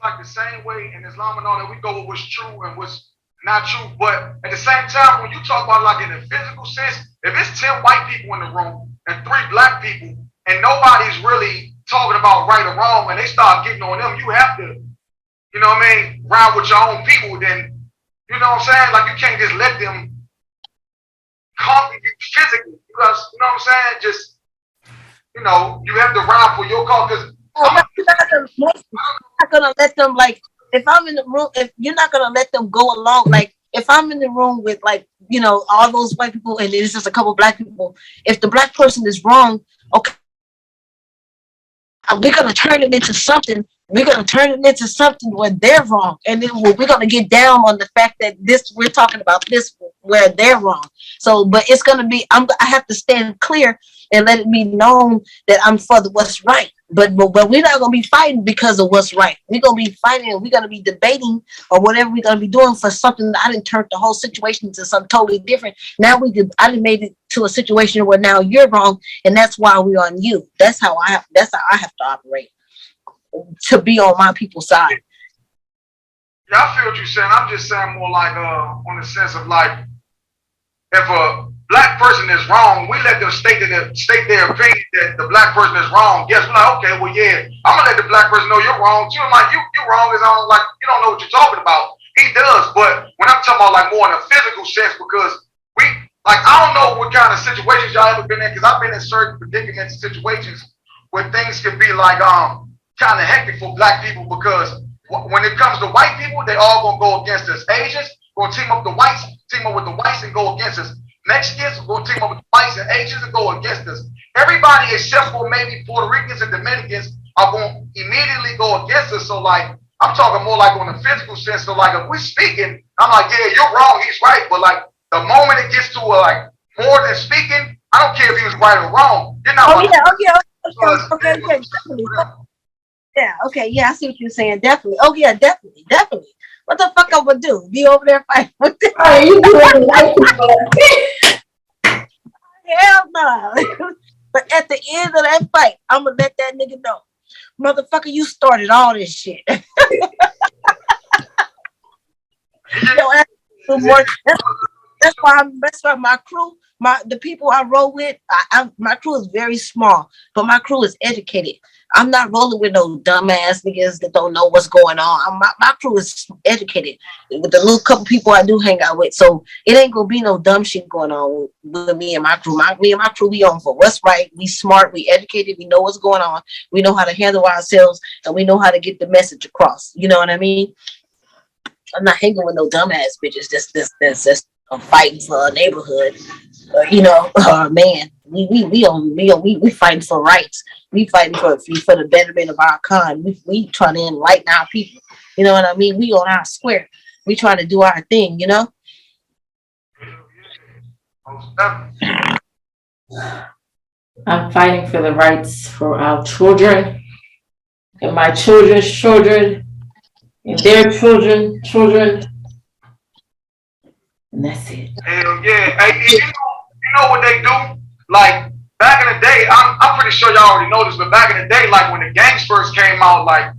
Like the same way in Islam and all that, we go with what's true and what's not true. But at the same time, when you talk about like in a physical sense, if it's 10 white people in the room and 3 black people, and nobody's really talking about right or wrong, and they start getting on them, you have to, you know what I mean, ride with your own people. Then, you know what I'm saying? Like, you can't just let them conquer you physically, because, you know what I'm saying? Just, you know, you have to ride for your cause. Because you're not gonna let them, like, if I'm in the room, if you're not gonna let them go along, like, if I'm in the room with, like, all those white people and it's just a couple black people, if the black person is wrong, okay, we're gonna turn it into something. We're gonna turn it into something where they're wrong, and then we're gonna get down on the fact that we're talking about this where they're wrong. So, but it's gonna be, I have to stand clear and let it be known that I'm for what's right. But we're not gonna be fighting because of what's right. We're gonna be fighting, and we're gonna be debating or whatever we're gonna be doing for something that I didn't turn the whole situation into something totally different. Now I done made it to a situation where now you're wrong, and that's why we're on you. That's how I have to operate to be on my people's side. Yeah, I feel what you're saying. I'm just saying more like on the sense of like, if a black person is wrong, we let them state their opinion that the black person is wrong. Yes, we're like, okay, well, yeah, I'm gonna let the black person know you're wrong too. I'm like, you're wrong, is on, like, you don't know what you're talking about. He does, but when I'm talking about like more in a physical sense, because we, like, I don't know what kind of situations y'all ever been in, because I've been in certain predicaments and situations where things can be like kind of hectic for black people, because when it comes to white people, they all gonna go against us. Asians gonna team up with the whites and go against us. Mexicans are going to team up with whites and Asians and go against us. Everybody except for maybe Puerto Ricans and Dominicans are going to immediately go against us. So like, I'm talking more like on the physical sense. So like, if we're speaking, I'm like, yeah, you're wrong, he's right. But like, the moment it gets to like more than speaking, I don't care if he was right or wrong. You're not. Okay, definitely. Yeah, okay, yeah, I see what you're saying. Definitely. Oh yeah, definitely. What the fuck I would do? Be over there fighting with them? Hey, you doing white people? Hell no. But at the end of that fight, I'm gonna let that nigga know, motherfucker, you started all this shit. That's why my crew, the people I roll with, my crew is very small, but my crew is educated. I'm not rolling with no dumbass niggas that don't know what's going on. My crew is educated with the little couple people I do hang out with. So it ain't gonna be no dumb shit going on with me and my crew. Me and my crew, we on for what's right. We smart, we educated, we know what's going on. We know how to handle ourselves, and we know how to get the message across. You know what I mean? I'm not hanging with no dumbass bitches. That's fighting for a neighborhood. Man, we fighting for rights. We fighting for the betterment of our kind. We trying to enlighten our people. You know what I mean? We on our square. We trying to do our thing. You know. I'm fighting for the rights for our children and my children's children and their children. And that's it. Hell yeah. Hey, you know what they do? Like back in the day, I'm pretty sure y'all already know this, but back in the day, like when the gangs first came out, like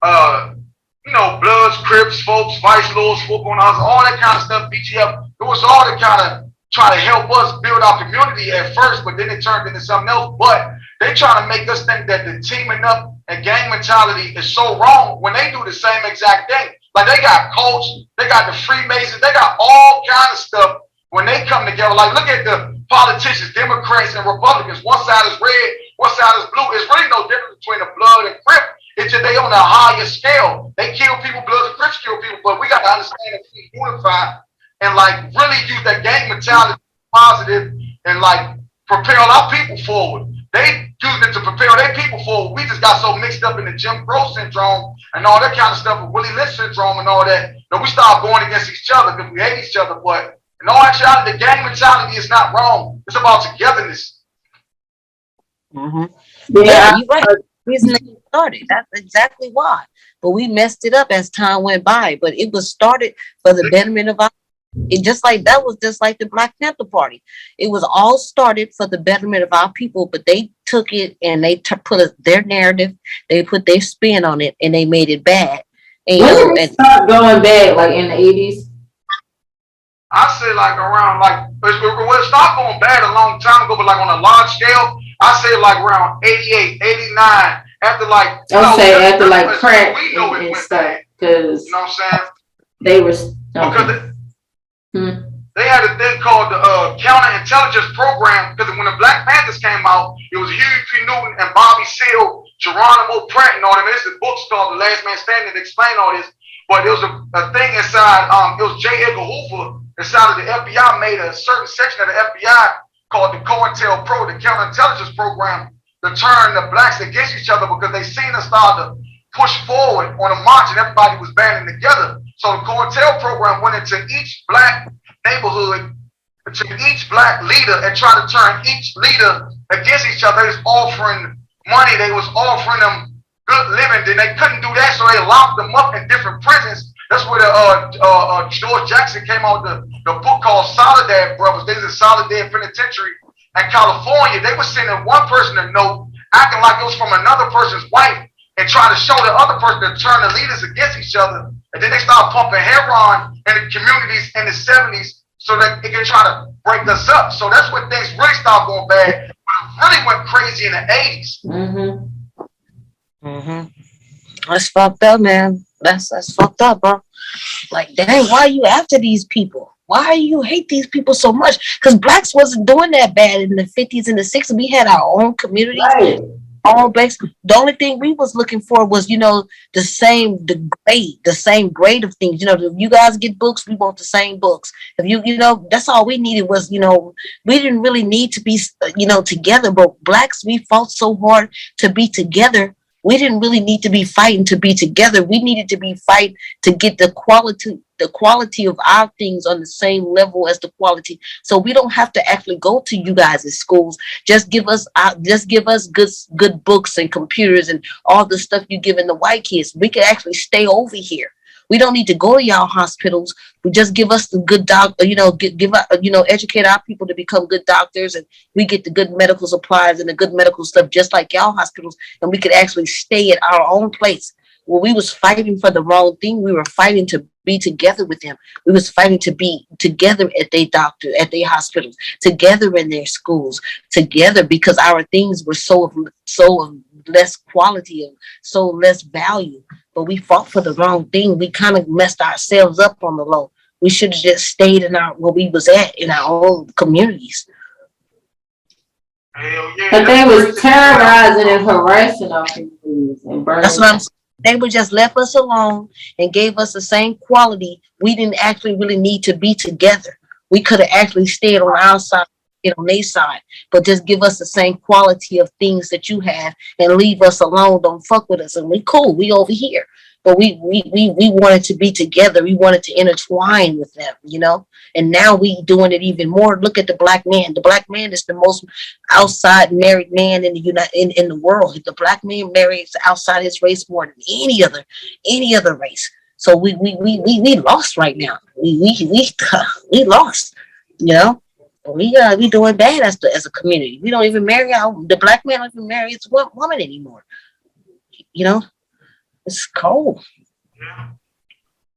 Bloods, Crips, folks, Vice Lords, football, all that kind of stuff, BGF, it was all to kind of try to help us build our community at first, but then it turned into something else. But they try to make us think that the teaming up and gang mentality is so wrong when they do the same exact thing. Like they got cults, they got the Freemasons, they got all kind of stuff when they come together. Like look at the politicians, Democrats and Republicans. One side is red, one side is blue. It's really no difference between a blood and Crip. It's just they on a higher scale. They kill people, Bloods and Crips kill people, but we got to understand that we unify and like really use that gang mentality positive and like propel our people forward. They use it to propel their people forward. We just got so mixed up in the Jim Crow syndrome and all that kind of stuff, with Willie Lynch syndrome and all that, that we start going against each other because we hate each other. But in all actuality, the gang mentality is not wrong. It's about togetherness. Mm-hmm. Yeah, you're right. The reason they started. That's exactly why. But we messed it up as time went by. But it was started for the betterment of our. It just like the Black Panther Party. It was all started for the betterment of our people, but they took it and they put their narrative, they put their spin on it, and they made it bad. And, when did it start going bad? Like in the 80s? I say like around like it started going bad a long time ago, but like on a large scale, I say like around 88, 89. After like after like crack and stuff, because you know what I'm saying? They were because they had a thing called the counterintelligence program, because when the Black Panthers came out, it was Huey P. Newton and Bobby Seale, Geronimo Pratt, and all them. There's a book called The Last Man Standing that explain all this. But there was a thing inside. It was J. Edgar Hoover inside of the FBI made a certain section of the FBI called the COINTELPRO, the counterintelligence program, to turn the blacks against each other because they seen us start to push forward on a march and everybody was banding together. So the COINTEL program went into each black neighborhood, to each black leader, and tried to turn each leader against each other. They was offering money, they was offering them good living. Then they couldn't do that, so they locked them up in different prisons. That's where George Jackson came out with the book called Soledad Brothers. They was in Soledad Penitentiary in California. They were sending one person a note, acting like it was from another person's wife, and trying to show the other person to turn the leaders against each other. And then they started pumping heroin in the communities in the 70s so that they can try to break us up. So that's when things really started going bad. But it really went crazy in the 80s. That's fucked up, man. That's fucked up, bro. Like, dang, why are you after these people? Why do you hate these people so much? Because blacks wasn't doing that bad in the 50s and the 60s. We had our own communities. Right. all base. The only thing we was looking for was, the same grade of things. If you guys get books, we want the same books. If that's all we needed was, we didn't really need to be, together. But blacks, we fought so hard to be together. We didn't really need to be fighting to be together. We needed to be fighting to get the quality of our things on the same level as the quality. So we don't have to actually go to you guys' schools. Just give us good books and computers and all the stuff you giving the white kids. We can actually stay over here. We don't need to go to y'all hospitals. We just give us the good doctor, educate our people to become good doctors, and we get the good medical supplies and the good medical stuff, just like y'all hospitals, and we could actually stay at our own place. When we was fighting for the wrong thing, we were fighting to be together with them. We was fighting to be together at their doctor, at their hospitals, together in their schools, together because our things were so of less quality and so less value. But we fought for the wrong thing. We kind of messed ourselves up on the low. We should have just stayed in where we was at in our own communities. Hell yeah. But they was terrorizing and harassing our communities and burning. That's what I'm saying. They would just left us alone and gave us the same quality. We didn't actually really need to be together. We could have actually stayed on our side, on their side, but just give us the same quality of things that you have and leave us alone. Don't fuck with us. And we cool. We over here. But we wanted to be together. We wanted to intertwine with them, And now we doing it even more. Look at the black man. The black man is the most outside married man in the world. The black man marries outside his race more than any other race. So we lost right now. We lost. We doing bad as a community. We don't even marry the black man don't even marry his woman anymore. It's cold. Yeah.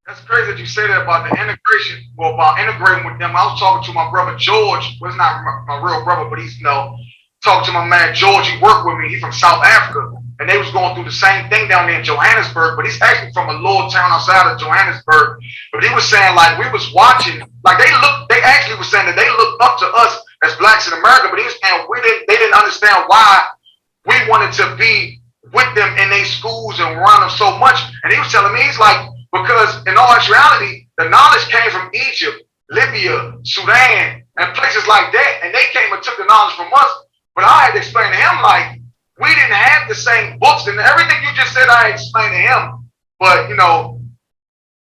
That's crazy that you say that about the integration. Well, about integrating with them. I was talking to my brother George. Well, it's not my real brother, but he's talking to my man George. He worked with me. He's from South Africa, and they was going through the same thing down there in Johannesburg. But he's actually from a little town outside of Johannesburg. But he was saying like we was watching, like they actually was saying that they looked up to us as blacks in America. But he was saying they didn't understand why we wanted to be with them in their schools and run them so much. And he was telling me, he's like, because in all actuality, the knowledge came from Egypt, Libya, Sudan, and places like that. And they came and took the knowledge from us. But I had to explain to him, like, we didn't have the same books. And everything you just said, I explained to him. But,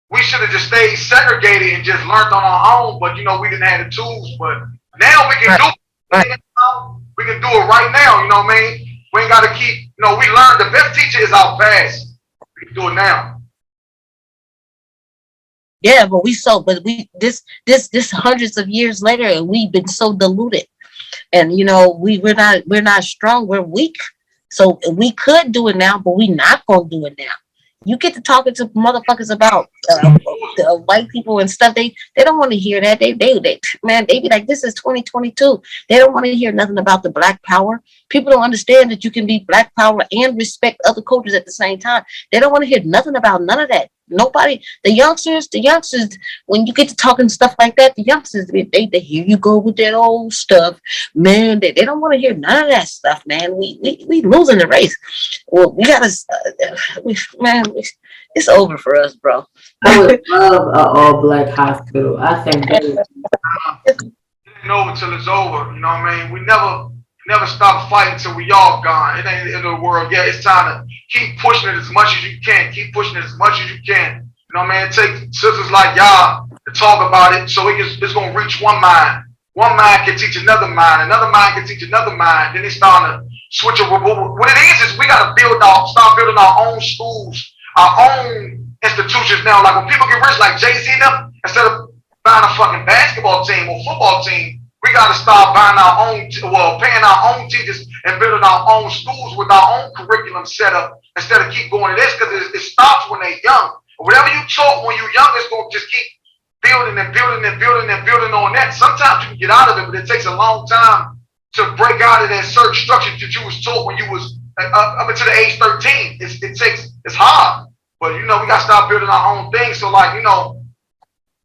we should have just stayed segregated and just learned on our own. But, we didn't have the tools. But now we can do it. We can do it right now, you know what I mean? We ain't got to keep, we learn. The best teacher is our past. We can do it now. Yeah, but this hundreds of years later, and we've been so diluted. And, we're not strong. We're weak. So we could do it now, but we're not going to do it now. You get to talking to motherfuckers about white people and stuff. They don't want to hear that. They be like, this is 2022. They don't want to hear nothing about the black power. People don't understand that you can be black power and respect other cultures at the same time. They don't want to hear nothing about none of that. Nobody, the youngsters, when you get to talking stuff like that, the youngsters, they here you go with that old stuff, man. They don't want to hear none of that stuff, man. We losing the race. Well, we gotta, it's over for us, bro. I would love an all-black hospital. I think that is. It ain't over till it's over. You know what I mean? We never stop fighting till we all gone. It ain't the end of the world. Yeah, it's time to keep pushing it as much as you can. Keep pushing it as much as you can. You know what I mean? Take sisters like y'all to talk about it so it's going to reach one mind. One mind can teach another mind. Another mind can teach another mind. Then they start to switch up. What it is we got to start building our own schools, our own institutions now. Like when people get rich, like Jay-Z and them, instead of buying a fucking basketball team or football team, we got to start buying paying our own teachers and building our own schools with our own curriculum set up instead of keep going to this, because it stops when they're young. Whatever you taught when you're young, it's going to just keep building and building and building and building on that. Sometimes you can get out of it, but it takes a long time to break out of that certain structure that you was taught when you was up until the age 13. It's hard, but we got to start building our own thing. So who am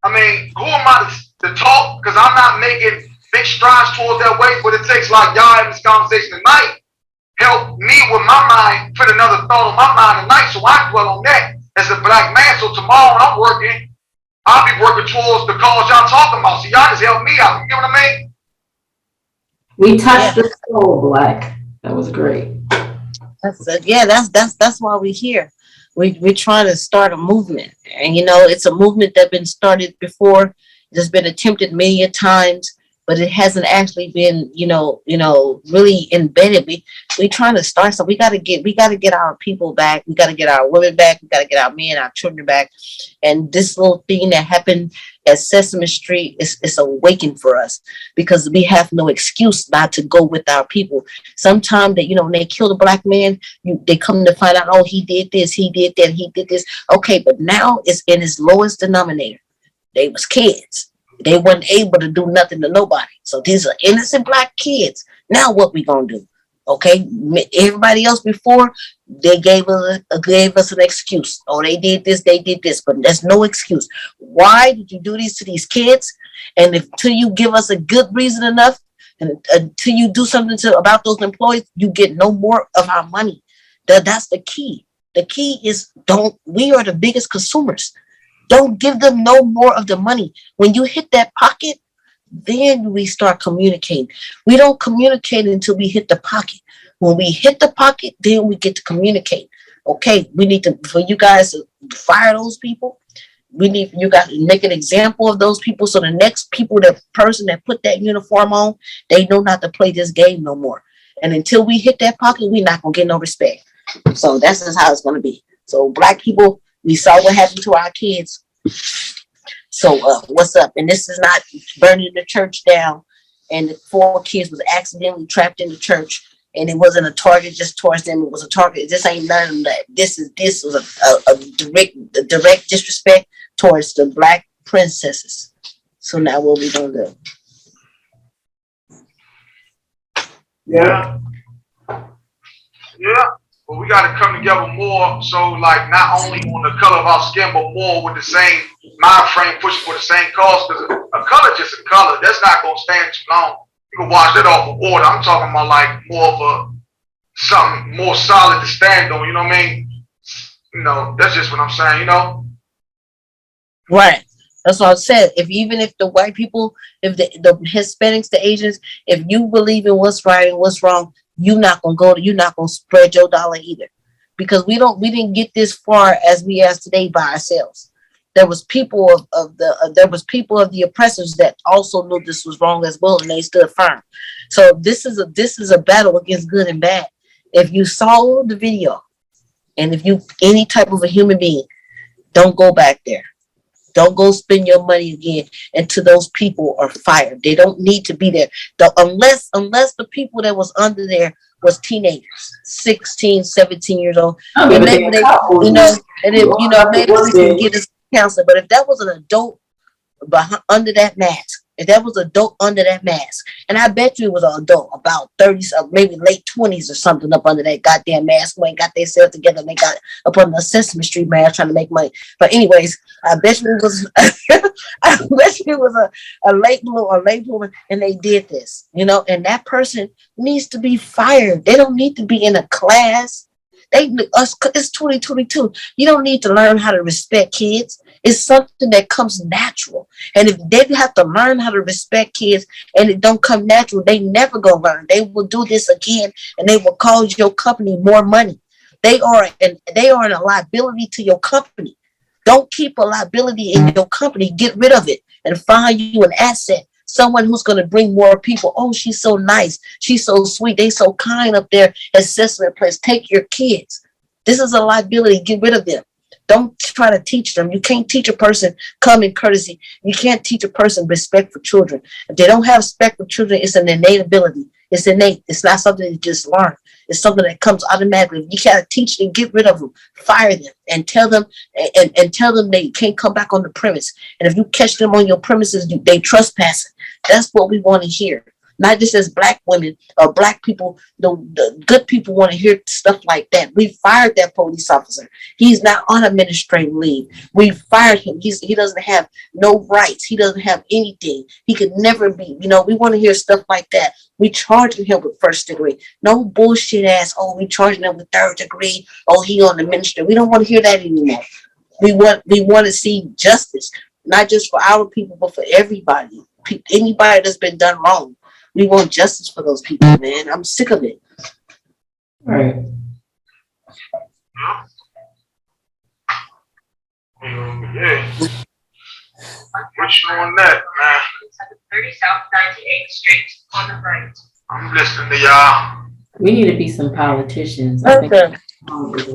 I to talk? Because I'm not making big strides towards that way, but it takes like y'all having this conversation tonight, help me with my mind, put another thought on my mind tonight, so I dwell on that as a black man. So tomorrow when I'm working, I'll be working towards the cause y'all talking about. So y'all just help me out. You get what I mean? We touched the soul, Black. That was great. That's why we're here. We're trying to start a movement, and it's a movement that's been started before. It's been attempted many a times, but it hasn't actually been, really embedded. We trying to start. So we got to get our people back. We got to get our women back. We got to get our men, our children back. And this little thing that happened at Sesame Street is awakened for us, because we have no excuse not to go with our people. Sometimes that when they kill the black man, they come to find out, oh, he did this, he did that, he did this. Okay, but now it's in its lowest denominator. They was kids. They weren't able to do nothing to nobody. So these are innocent black kids. Now what we gonna do? Okay, everybody else before, they gave us an excuse. Oh, they did this, but there's no excuse. Why did you do this to these kids? And until you give us a good reason enough, and until you do something about those employees, you get no more of our money. That's the key. The key is we are the biggest consumers. Don't give them no more of the money. When you hit that pocket, then we start communicating. We don't communicate until we hit the pocket. When we hit the pocket, then we get to communicate. Okay, we need for you guys to fire those people. You got to make an example of those people, so the next person that put that uniform on, they know not to play this game no more. And until we hit that pocket, we're not gonna get no respect. So that's just how it's gonna be. So black people, we saw what happened to our kids. So what's up? And this is not burning the church down. And the 4 kids was accidentally trapped in the church, and it wasn't a target just towards them. It was a target. This ain't none of that. This was a direct disrespect towards the black princesses. So now what we gonna do? Yeah. But we got to come together more. So, like, not only on the color of our skin, but more with the same mind frame, pushing for the same cause. Because a color just a color. That's not going to stand too long. You can wash that off of order. I'm talking about like more of something more solid to stand on. You know what I mean? That's just what I'm saying. Right. That's what I said. Even if the white people, if the Hispanics, the Asians, if you believe in what's right and what's wrong, you're not gonna spread your dollar either, because we didn't get this far as we are today by ourselves. There was people of the oppressors that also knew this was wrong as well, and they stood firm. So this is a battle against good and bad. If you saw the video, and if you any type of a human being, don't go back there. Don't go spend your money again until those people are fired. They don't need to be there. Unless the people that was under there was teenagers, 16, 17 years old. And maybe maybe we can get a counselor. But if that was an adult under that mask, if that was an adult under that mask, and I bet you it was an adult about 30, maybe late 20s or something up under that goddamn mask, who ain't got themselves together, and they got up on the Sesame Street mask trying to make money. But anyways, I bet you it was a late bloomer, and they did this, and that person needs to be fired. They don't need to be in a class. It's 2022. You don't need to learn how to respect kids. It's something that comes natural. And if they have to learn how to respect kids and it don't come natural, they never gonna learn. They will do this again, and they will cause your company more money. They are a liability to your company. Don't keep a liability in your company. Get rid of it and find you an asset. Someone who's going to bring more people. Oh, she's so nice. She's so sweet. They so kind up there at Sesame Place. Take your kids. This is a liability. Get rid of them. Don't try to teach them. You can't teach a person common courtesy. You can't teach a person respect for children. If they don't have respect for children, it's an innate ability. It's innate. It's not something you just learn. It's something that comes automatically. You gotta teach them, get rid of them, fire them, and tell them and tell them they can't come back on the premise. And if you catch them on your premises, they trespassing. That's what we want to hear. Not just as black women or black people, the good people want to hear stuff like that. We fired that police officer. He's not on administrative leave. We fired him. He doesn't have no rights. He doesn't have anything. He could never be, we want to hear stuff like that. We charging him with first degree. No bullshit ass. Oh, we charging him with third degree. Oh, he on the ministry. We don't want to hear that anymore. We want to see justice, not just for our people, but for everybody. Anybody that's been done wrong. We want justice for those people, man. I'm sick of it. Right. Yeah. What's on that, man? 30 South 98th Street on the right. I'm listening to y'all. We need to be some politicians. I think Okay. it's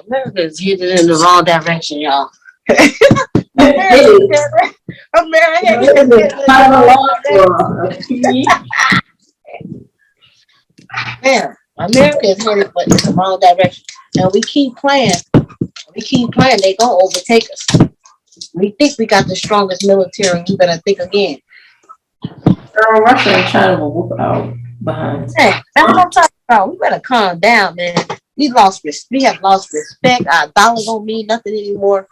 America is headed in the wrong direction, y'all. Man, America is headed in the wrong direction. And we keep playing. They gonna overtake us. We think we got the strongest military. We better think again. Girl, Russia and China will whoop out behind us. Man, that's what I'm talking about. We better calm down, man. We have lost respect. Our dollar don't mean nothing anymore.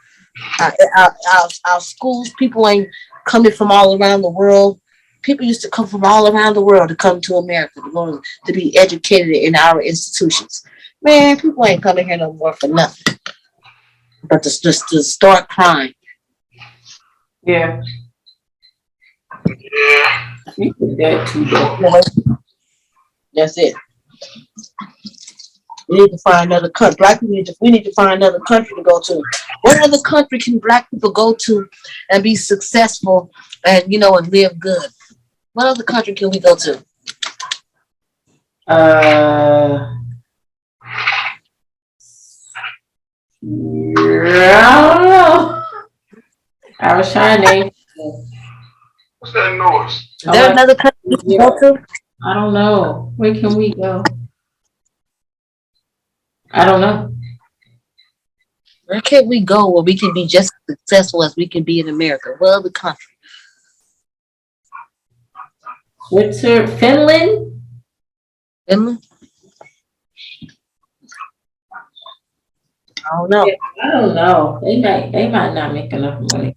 Our schools, people ain't coming from all around the world. People used to come from all around the world to come to America to be educated in our institutions. Man, people ain't coming here no more for nothing. But to start crying. Yeah. Yeah. We did that too, though. That's it. We need to find another country. Black people we need to find another country to go to. What other country can Black people go to and be successful and and live good? What other country can we go to? Yeah, I don't know. I was trying to. What's that noise? Is there another country we can go to? I don't know. Where can we go? I don't know. Where can we go where we can be just as successful as we can be in America? What other country? Finland? Finland? I don't know. Yeah, I don't know. They might not make enough money.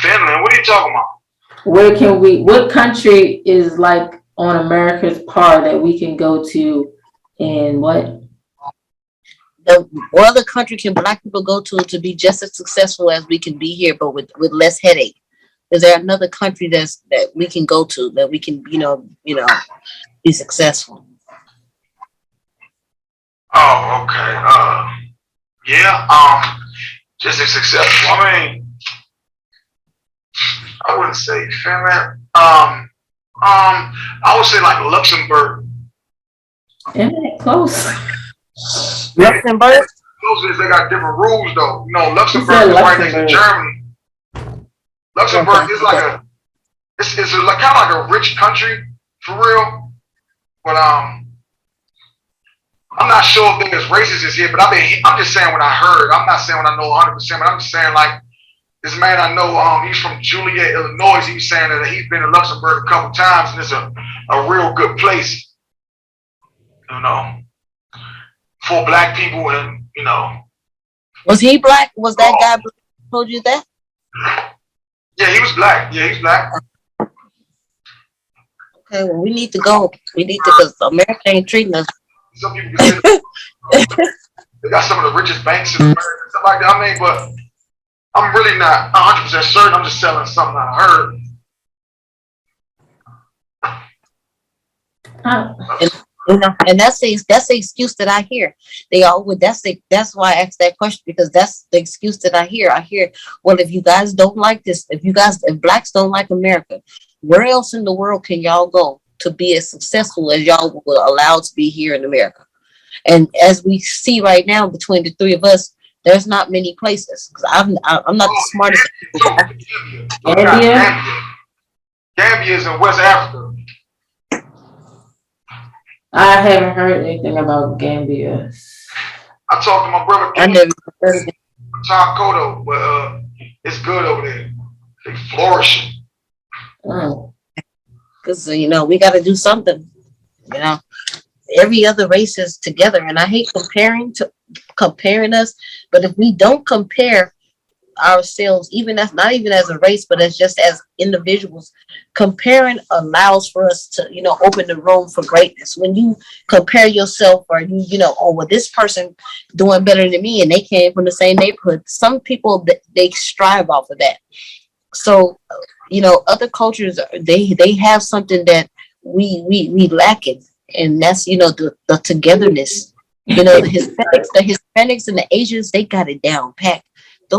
Finland? What are you talking about? What country is like on America's par that we can go to and what? What other country can Black people go to be just as successful as we can be here, but with less headache? Is there another country that we can go to that we can, be successful? Oh, okay. Yeah. Just as successful. I mean, I wouldn't say Finland. I would say like Luxembourg. Isn't that close? Luxembourg? Those is they got different rules though. Luxembourg is right next to Germany. Luxembourg is like it's like kind of like a rich country for real, but I'm not sure if there's racists here. But I'm just saying what I heard. I'm not saying what I know 100%, but I'm just saying like this man I know. He's from Joliet, Illinois. He's saying that he's been to Luxembourg a couple times, and it's a real good place. For Black people, and Was he Black? Was that guy Black who told you that? Yeah, he was Black. Yeah, he's Black. Okay, well, we need to go. Because America ain't treating us. Some people consider they got some of the richest banks in America and stuff like that. I mean, but I'm really not 100% certain. I'm just selling something I heard. And that's the excuse that I hear. That's why I asked that question, because that's the excuse that I hear. I hear, well, if you guys don't like this, if Blacks don't like America, where else in the world can y'all go to be as successful as y'all were allowed to be here in America? And as we see right now, between the three of us, there's not many places. Because I'm not the smartest. Gambia is in West Africa. I haven't heard anything about Gambia. I talked to my brother. I never heard of it. Tom Kodo, but it's good over there. They flourishing. Because we got to do something. Every other race is together, and I hate comparing us. But if we don't compare ourselves, even as not even as a race, but as just as individuals. Comparing allows for us to, open the room for greatness. When you compare yourself, or oh well, this person doing better than me, and they came from the same neighborhood. Some people they strive off of that. So, other cultures they have something that we lack in, and that's the togetherness. The Hispanics and the Asians, they got it down packed. The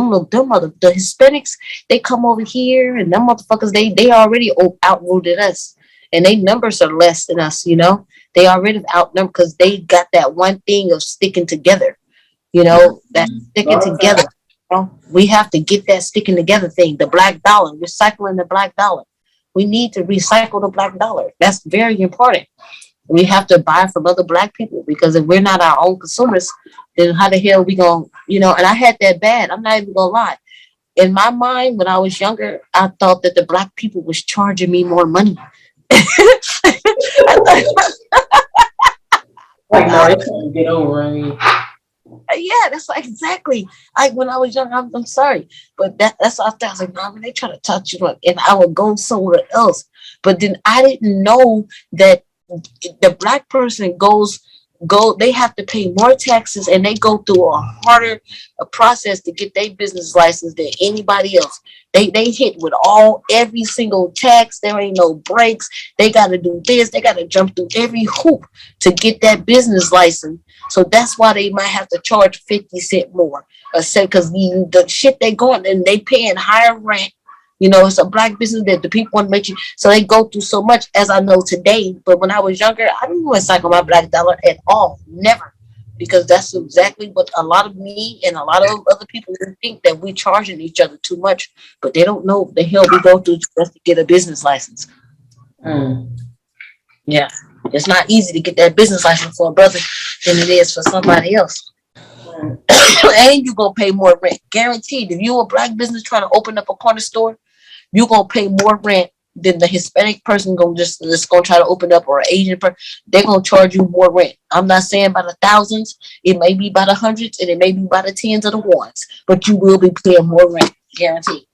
Hispanics, they come over here, and them motherfuckers, they already outrooted us, and they numbers are less than us. They already outnumbered because they got that one thing of sticking together. That sticking together. We have to get that sticking together thing. The black dollar, recycling the black dollar. We need to recycle the black dollar. That's very important. We have to buy from other black people, because if we're not our own consumers, then how the hell we gonna, and I had that bad. I'm not even gonna lie. In my mind, when I was younger, I thought that the black people was charging me more money. I thought, Like, no, they can't get over me. yeah, that's like exactly. Like when I was young, I'm sorry, but that's what I thought. I was like, no, when they try to touch you, and I would go somewhere else. But then I didn't know that the black person they have to pay more taxes, and they go through a harder process to get their business license than anybody else. They hit with every single tax. There ain't no breaks. They got to do this. They got to jump through every hoop to get that business license. So that's why they might have to charge 50 cents more a cent, because the shit they going, and they paying higher rent. It's a black business that the people want to make you. So they go through so much, as I know today. But when I was younger, I didn't want to cycle my black dollar at all. Never. Because that's exactly what a lot of me and a lot of other people think, that we're charging each other too much. But they don't know the hell we go through just to get a business license. Yeah. It's not easy to get that business license for a brother than it is for somebody else. And you're going to pay more rent. Guaranteed. If you're a black business trying to open up a corner store, you're gonna pay more rent than the Hispanic person just gonna try to open up, or an Asian person. They're gonna charge you more rent. I'm not saying by the thousands, it may be by the hundreds, and it may be by the tens of the ones, but you will be paying more rent, guaranteed.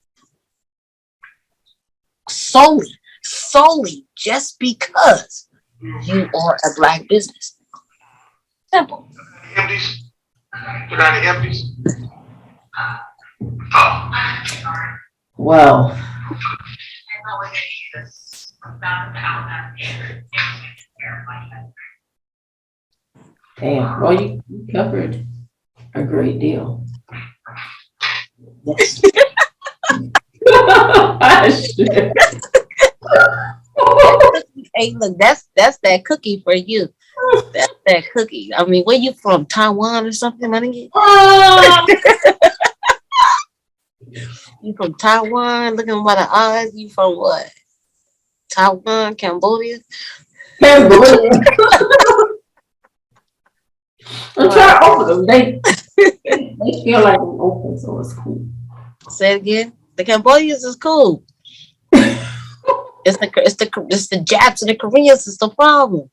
Solely just because you are a black business. Simple. Empties. You got any empties? Oh. Wow. Damn. Well, you covered a great deal. Yes. Hey, look, that's that cookie for you. That's that cookie. I mean, where you from? Taiwan or something, my nigga? You from Taiwan? Looking by the eyes. You from what? Taiwan, Cambodia? Cambodia. I'm trying to open them. They feel like I'm open, so it's cool. Say it again. The Cambodians is cool. It's the Japs and the Koreans is the problem.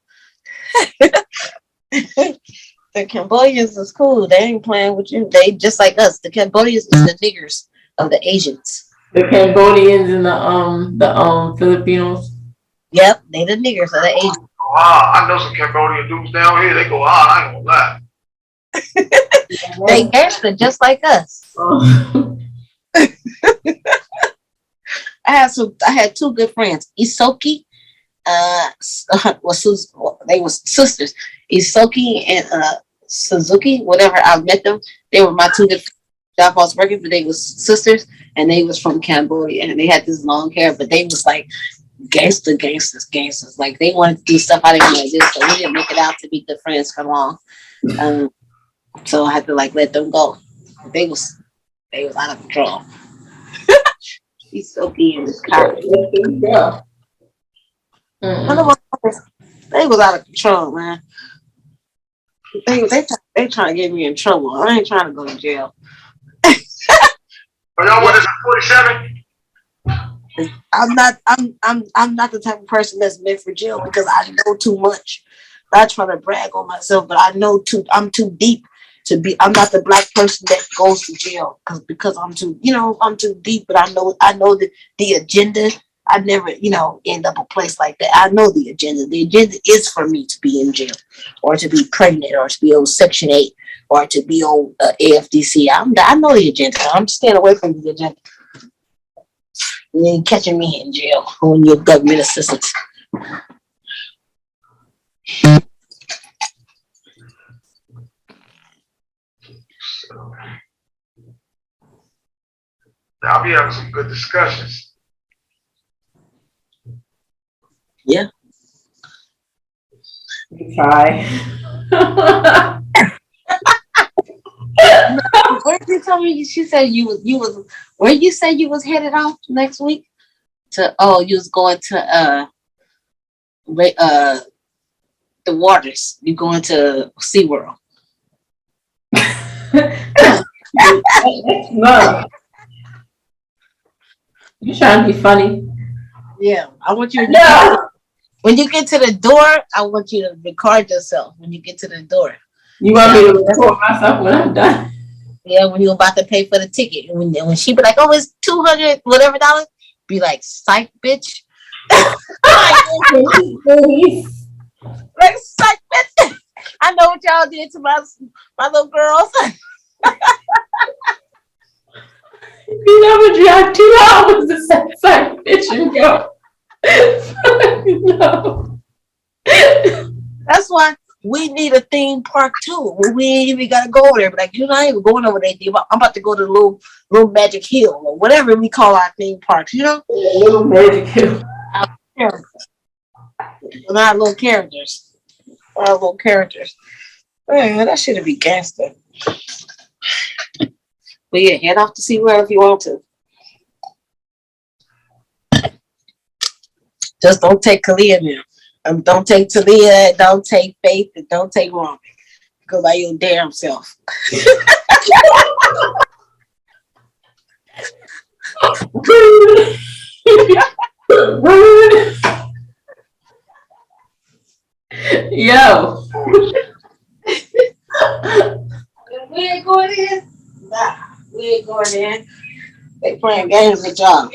The Cambodians is cool. They ain't playing with you. They just like us. The Cambodians is the niggers of the Asians. The Cambodians and the Filipinos. Yep, they the niggers of the Asians. I know some Cambodian dudes down here. They go hard. I ain't gonna lie. They gangster just like us. I had two good friends, Isoki. They was sisters, Isoki and Suzuki. Whatever, I met them. They were my two good job I was working for. They was sisters, and they was from Cambodia, and they had this long hair, but they was like gangsters. Like they wanted to do stuff I didn't want to do, so we didn't make it out to be good friends for long. So I had to like let them go. They was out of control. He's so in this car. Yeah. They was out of control, man. They trying to get me in trouble. I ain't trying to go to jail. But y'all what is it, 47? I'm not the type of person that's meant for jail, because I know too much. Not trying to brag on myself, but I'm too deep I'm not the black person that goes to jail because I'm too, I'm too deep, but I know the agenda. I never, end up a place like that. I know the agenda. The agenda is for me to be in jail, or to be pregnant, or to be on Section 8, or to be on AFDC. I know the agenda. I'm staying away from the agenda. You ain't catching me in jail on your government assistance. So, I'll be having some good discussions. Yeah. You try. Where did you tell me? She said you was. Where you say you was headed off next week? You was going to the waters. You going to SeaWorld. No. You trying to be funny? Yeah, I want you. No. When you get to the door, I want you to record yourself. When you get to the door. You want me to record myself when I'm done? Yeah, when you're about to pay for the ticket. And when she be like, oh, it's $200 whatever dollars, be like, psych, bitch. Like, psych, bitch. I know what y'all did to my little girls. You never drive 2 hours to say psych, bitch, and go. No. That's why we need a theme park too. We ain't even gotta go over there. But like, I ain't even going over there. I'm about to go to the little Magic Hill or whatever we call our theme parks. Little Magic Hill. With our little characters. Man, that should be gangster. But yeah, head off to SeaWorld if you want to. Just don't take Kalia now. Don't take Talia, don't take Faith, and don't take Roman. Go by your damn self. Rude. Yo. We ain't going in. Nah, we ain't going in. They playing games with y'all.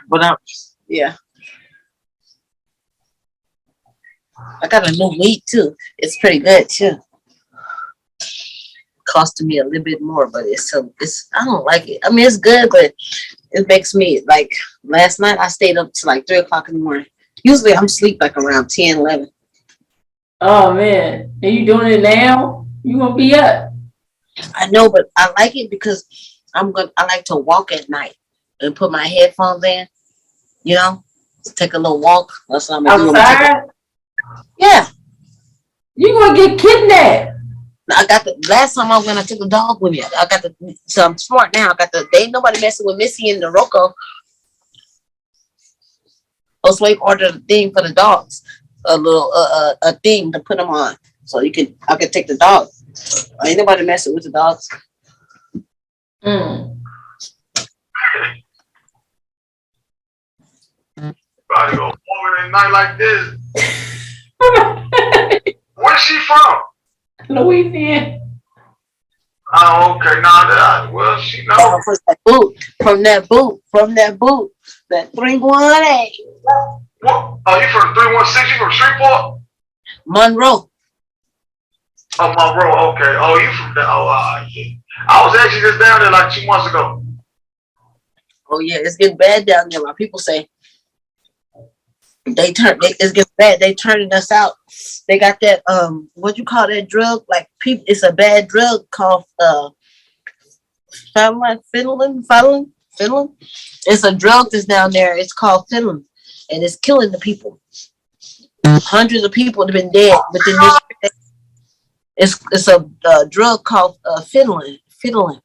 But yeah. I got a new weed too. It's pretty good too. Costing me a little bit more, but it's I don't like it. I mean, it's good, but it makes me like last night I stayed up to like 3:00 in the morning. Usually I'm asleep like around 10, 11. Oh man, are you doing it now? You gonna be up? I know, but I like it because I like to walk at night and put my headphones in. Take a little walk. That's what I'm gonna do. Outside? Yeah. You gonna get kidnapped? I got the last time I went, I took a dog with me. So I'm smart now. They ain't nobody messing with Missy and the Rocco. Osway ordered a thing for the dogs, a little a thing to put them on, so I could take the dog. Ain't nobody messing with the dogs. Body go woman at night like this. Where's she from? Louisiana. Oh, okay. Well, she knows. From that boot, that 318. What? Oh, you from 316? You from Shreveport? Monroe. Oh, Monroe. Okay. Oh, you from there? Oh, yeah. I was actually just down there like 2 months ago. Oh yeah, it's getting bad down there. My people say it's getting bad. They turning us out. They got that what you call that drug? Like people, it's a bad drug called Finland. It's a drug that's down there. It's called Finland, and it's killing the people. Hundreds of people have been dead within this. It's a drug called Finland. Fentanyl.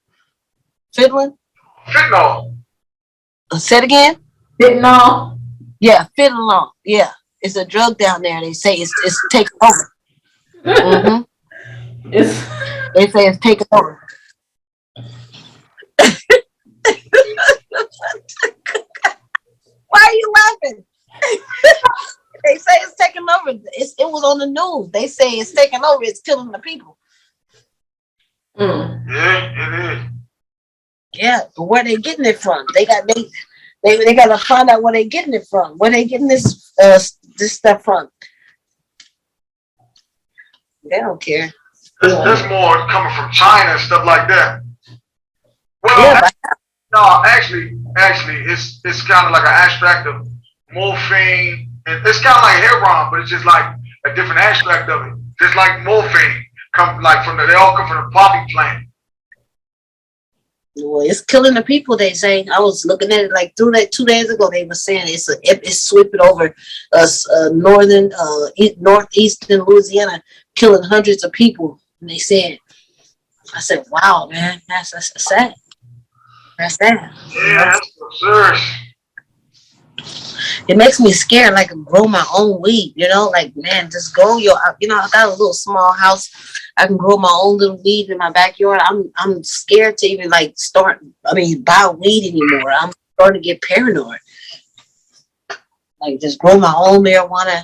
Say it again. Fentanyl. Yeah, fentanyl. Yeah, it's a drug down there. They say it's taking over. Mm-hmm. They say it's taking over. Why are you laughing? They say it's taking over. It was on the news. They say it's taking over. It's killing the people. Yeah, it is. Yeah, but where they getting it from? They gotta find out where they getting it from. Where they getting this stuff from? They don't care. That's more coming from China and stuff like that. Well, Yeah, but no, actually, it's kind of like an extract of morphine, and it's kind of like heroin, but it's just like a different extract of it. Just like morphine, come like they all come from the poppy plant. well, it's killing the people. They say. I was looking at it like through that 2 days ago. They were saying it's sweeping over northeastern Louisiana, killing hundreds of people. And they said, I said, wow, man, that's sad. That's sad. Yeah, that's absurd. It makes me scared. Like grow my own weed. Like man, just grow your. I got a little small house. I can grow my own little weed in my backyard. I'm scared to even like buy weed anymore. I'm starting to get paranoid. Like just grow my own marijuana,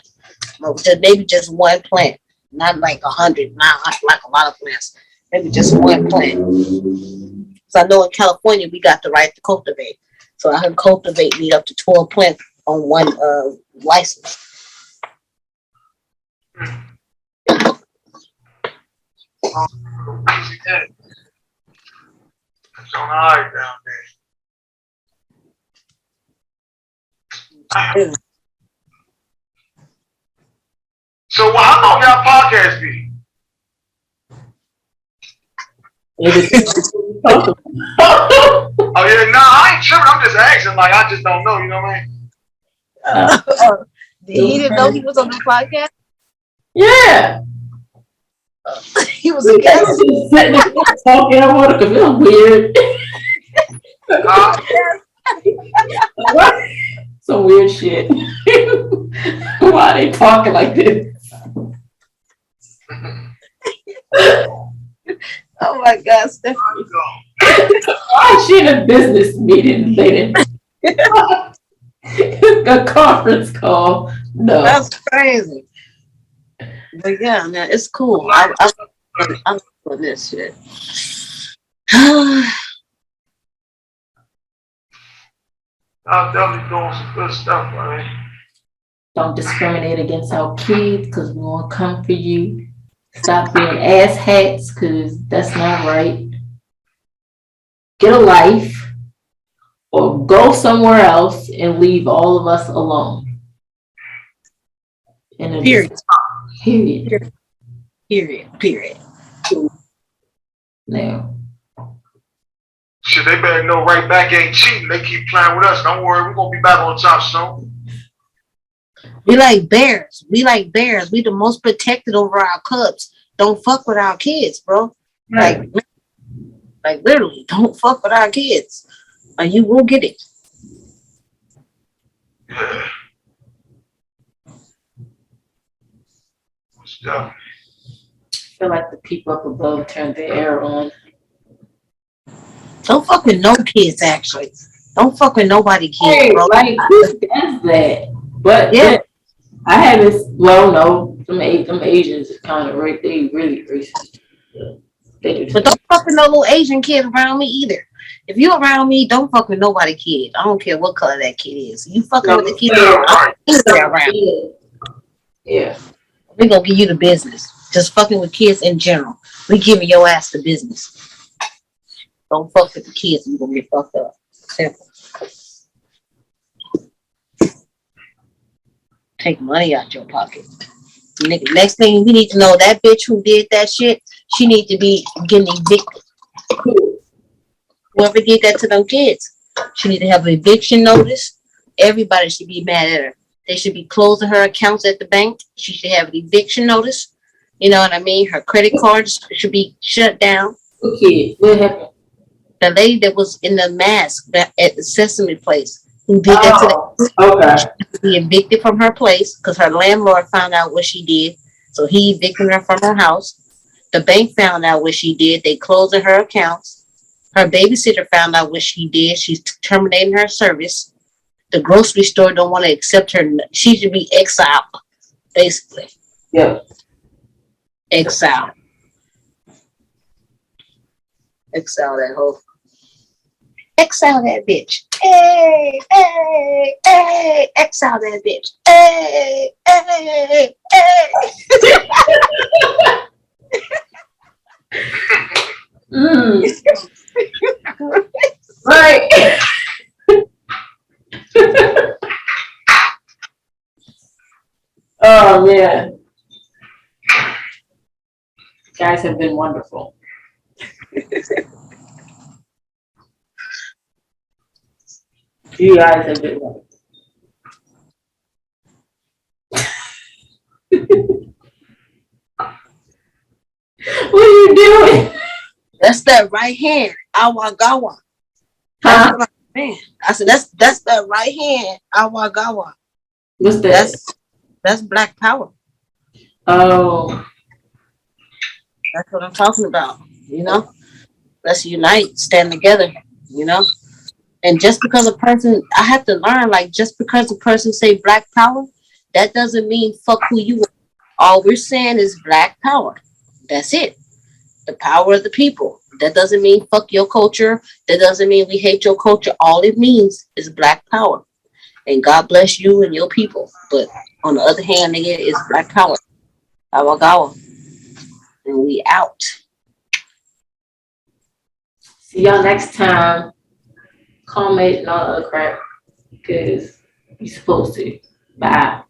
maybe just one plant, not like 100, not like a lot of plants. Maybe just one plant. So I know in California we got the right to cultivate, so I can cultivate weed up to 12 plants on one license. It's on high down there. So how long y'all podcast be? Oh yeah, I ain't tripping. I'm just asking. Like I just don't know. You know what I mean? He didn't know he was on the podcast. Yeah. He was a guest. Sitting there talking. I want to feel weird. Some weird shit. Why are they talking like this? Oh my God, Stephanie. Why is she in a business meeting later? A conference call. No. That's crazy. But yeah, man, it's cool. I'm doing this shit. I'm definitely doing some good stuff, man. Don't discriminate against our kids because we won't come for you. Stop being ass hats because that's not right. Get a life or go somewhere else and leave all of us alone. Period. Period. Now. Shit, they better know right back ain't cheating. They keep playing with us. Don't worry, we're gonna be back on top soon. We like bears. We the most protected over our cubs. Don't fuck with our kids, bro. Right. Like literally, don't fuck with our kids. Or you will get it. Yeah. I feel like the people up above turned their air on. Don't fuck with no kids, actually. Don't fuck with nobody kids, bro. Like, who does that? But yeah, I haven't, no, some Asians kind of right, they really racist. But don't fuck with no little Asian kid around me either. If you around me, don't fuck with nobody kid. I don't care what color that kid is. You fucking with the kid around. Yeah. We gonna give you the business. Just fucking with kids in general. We giving your ass the business. Don't fuck with the kids. You gonna get fucked up. Simple. Take money out your pocket. Next thing we need to know, that bitch who did that shit, she need to be getting evicted. Whoever did that to them kids, she need to have an eviction notice. Everybody should be mad at her. They should be closing her accounts at the bank. She should have an eviction notice. You know what I mean? Her credit cards should be shut down. Okay, what happened? The lady that was in the mask at the Sesame Place, who did that to okay. She should be evicted from her place because her landlord found out what she did. So he evicted her from her house. The bank found out what she did. They closed her accounts. Her babysitter found out what she did. She's terminating her service. The grocery store don't want to accept her. She should be exiled, basically. Yeah. Exiled. Exile that hoe. Exile that bitch. Hey, hey, hey. Exile that bitch. Hey, hey, hey. Right. Oh man, guys have been wonderful. You guys have been wonderful. What are you doing? That's that right hand. Awagawa. That's Huh? what I'm saying. I said that's that right hand. Awagawa. What's that? That's black power. Oh, That's what I'm talking about. You know? Let's unite, stand together, you know? And just because a person I have to learn, like just because a person say black power, that doesn't mean fuck who you are. All we're saying is black power. That's it. The power of the people. That doesn't mean fuck your culture. That doesn't mean we hate your culture. All it means is black power. And God bless you and your people. But on the other hand, nigga, it's black power. Awagawa. And we out. see y'all next time. Comment and all the other crap because you're supposed to. Bye.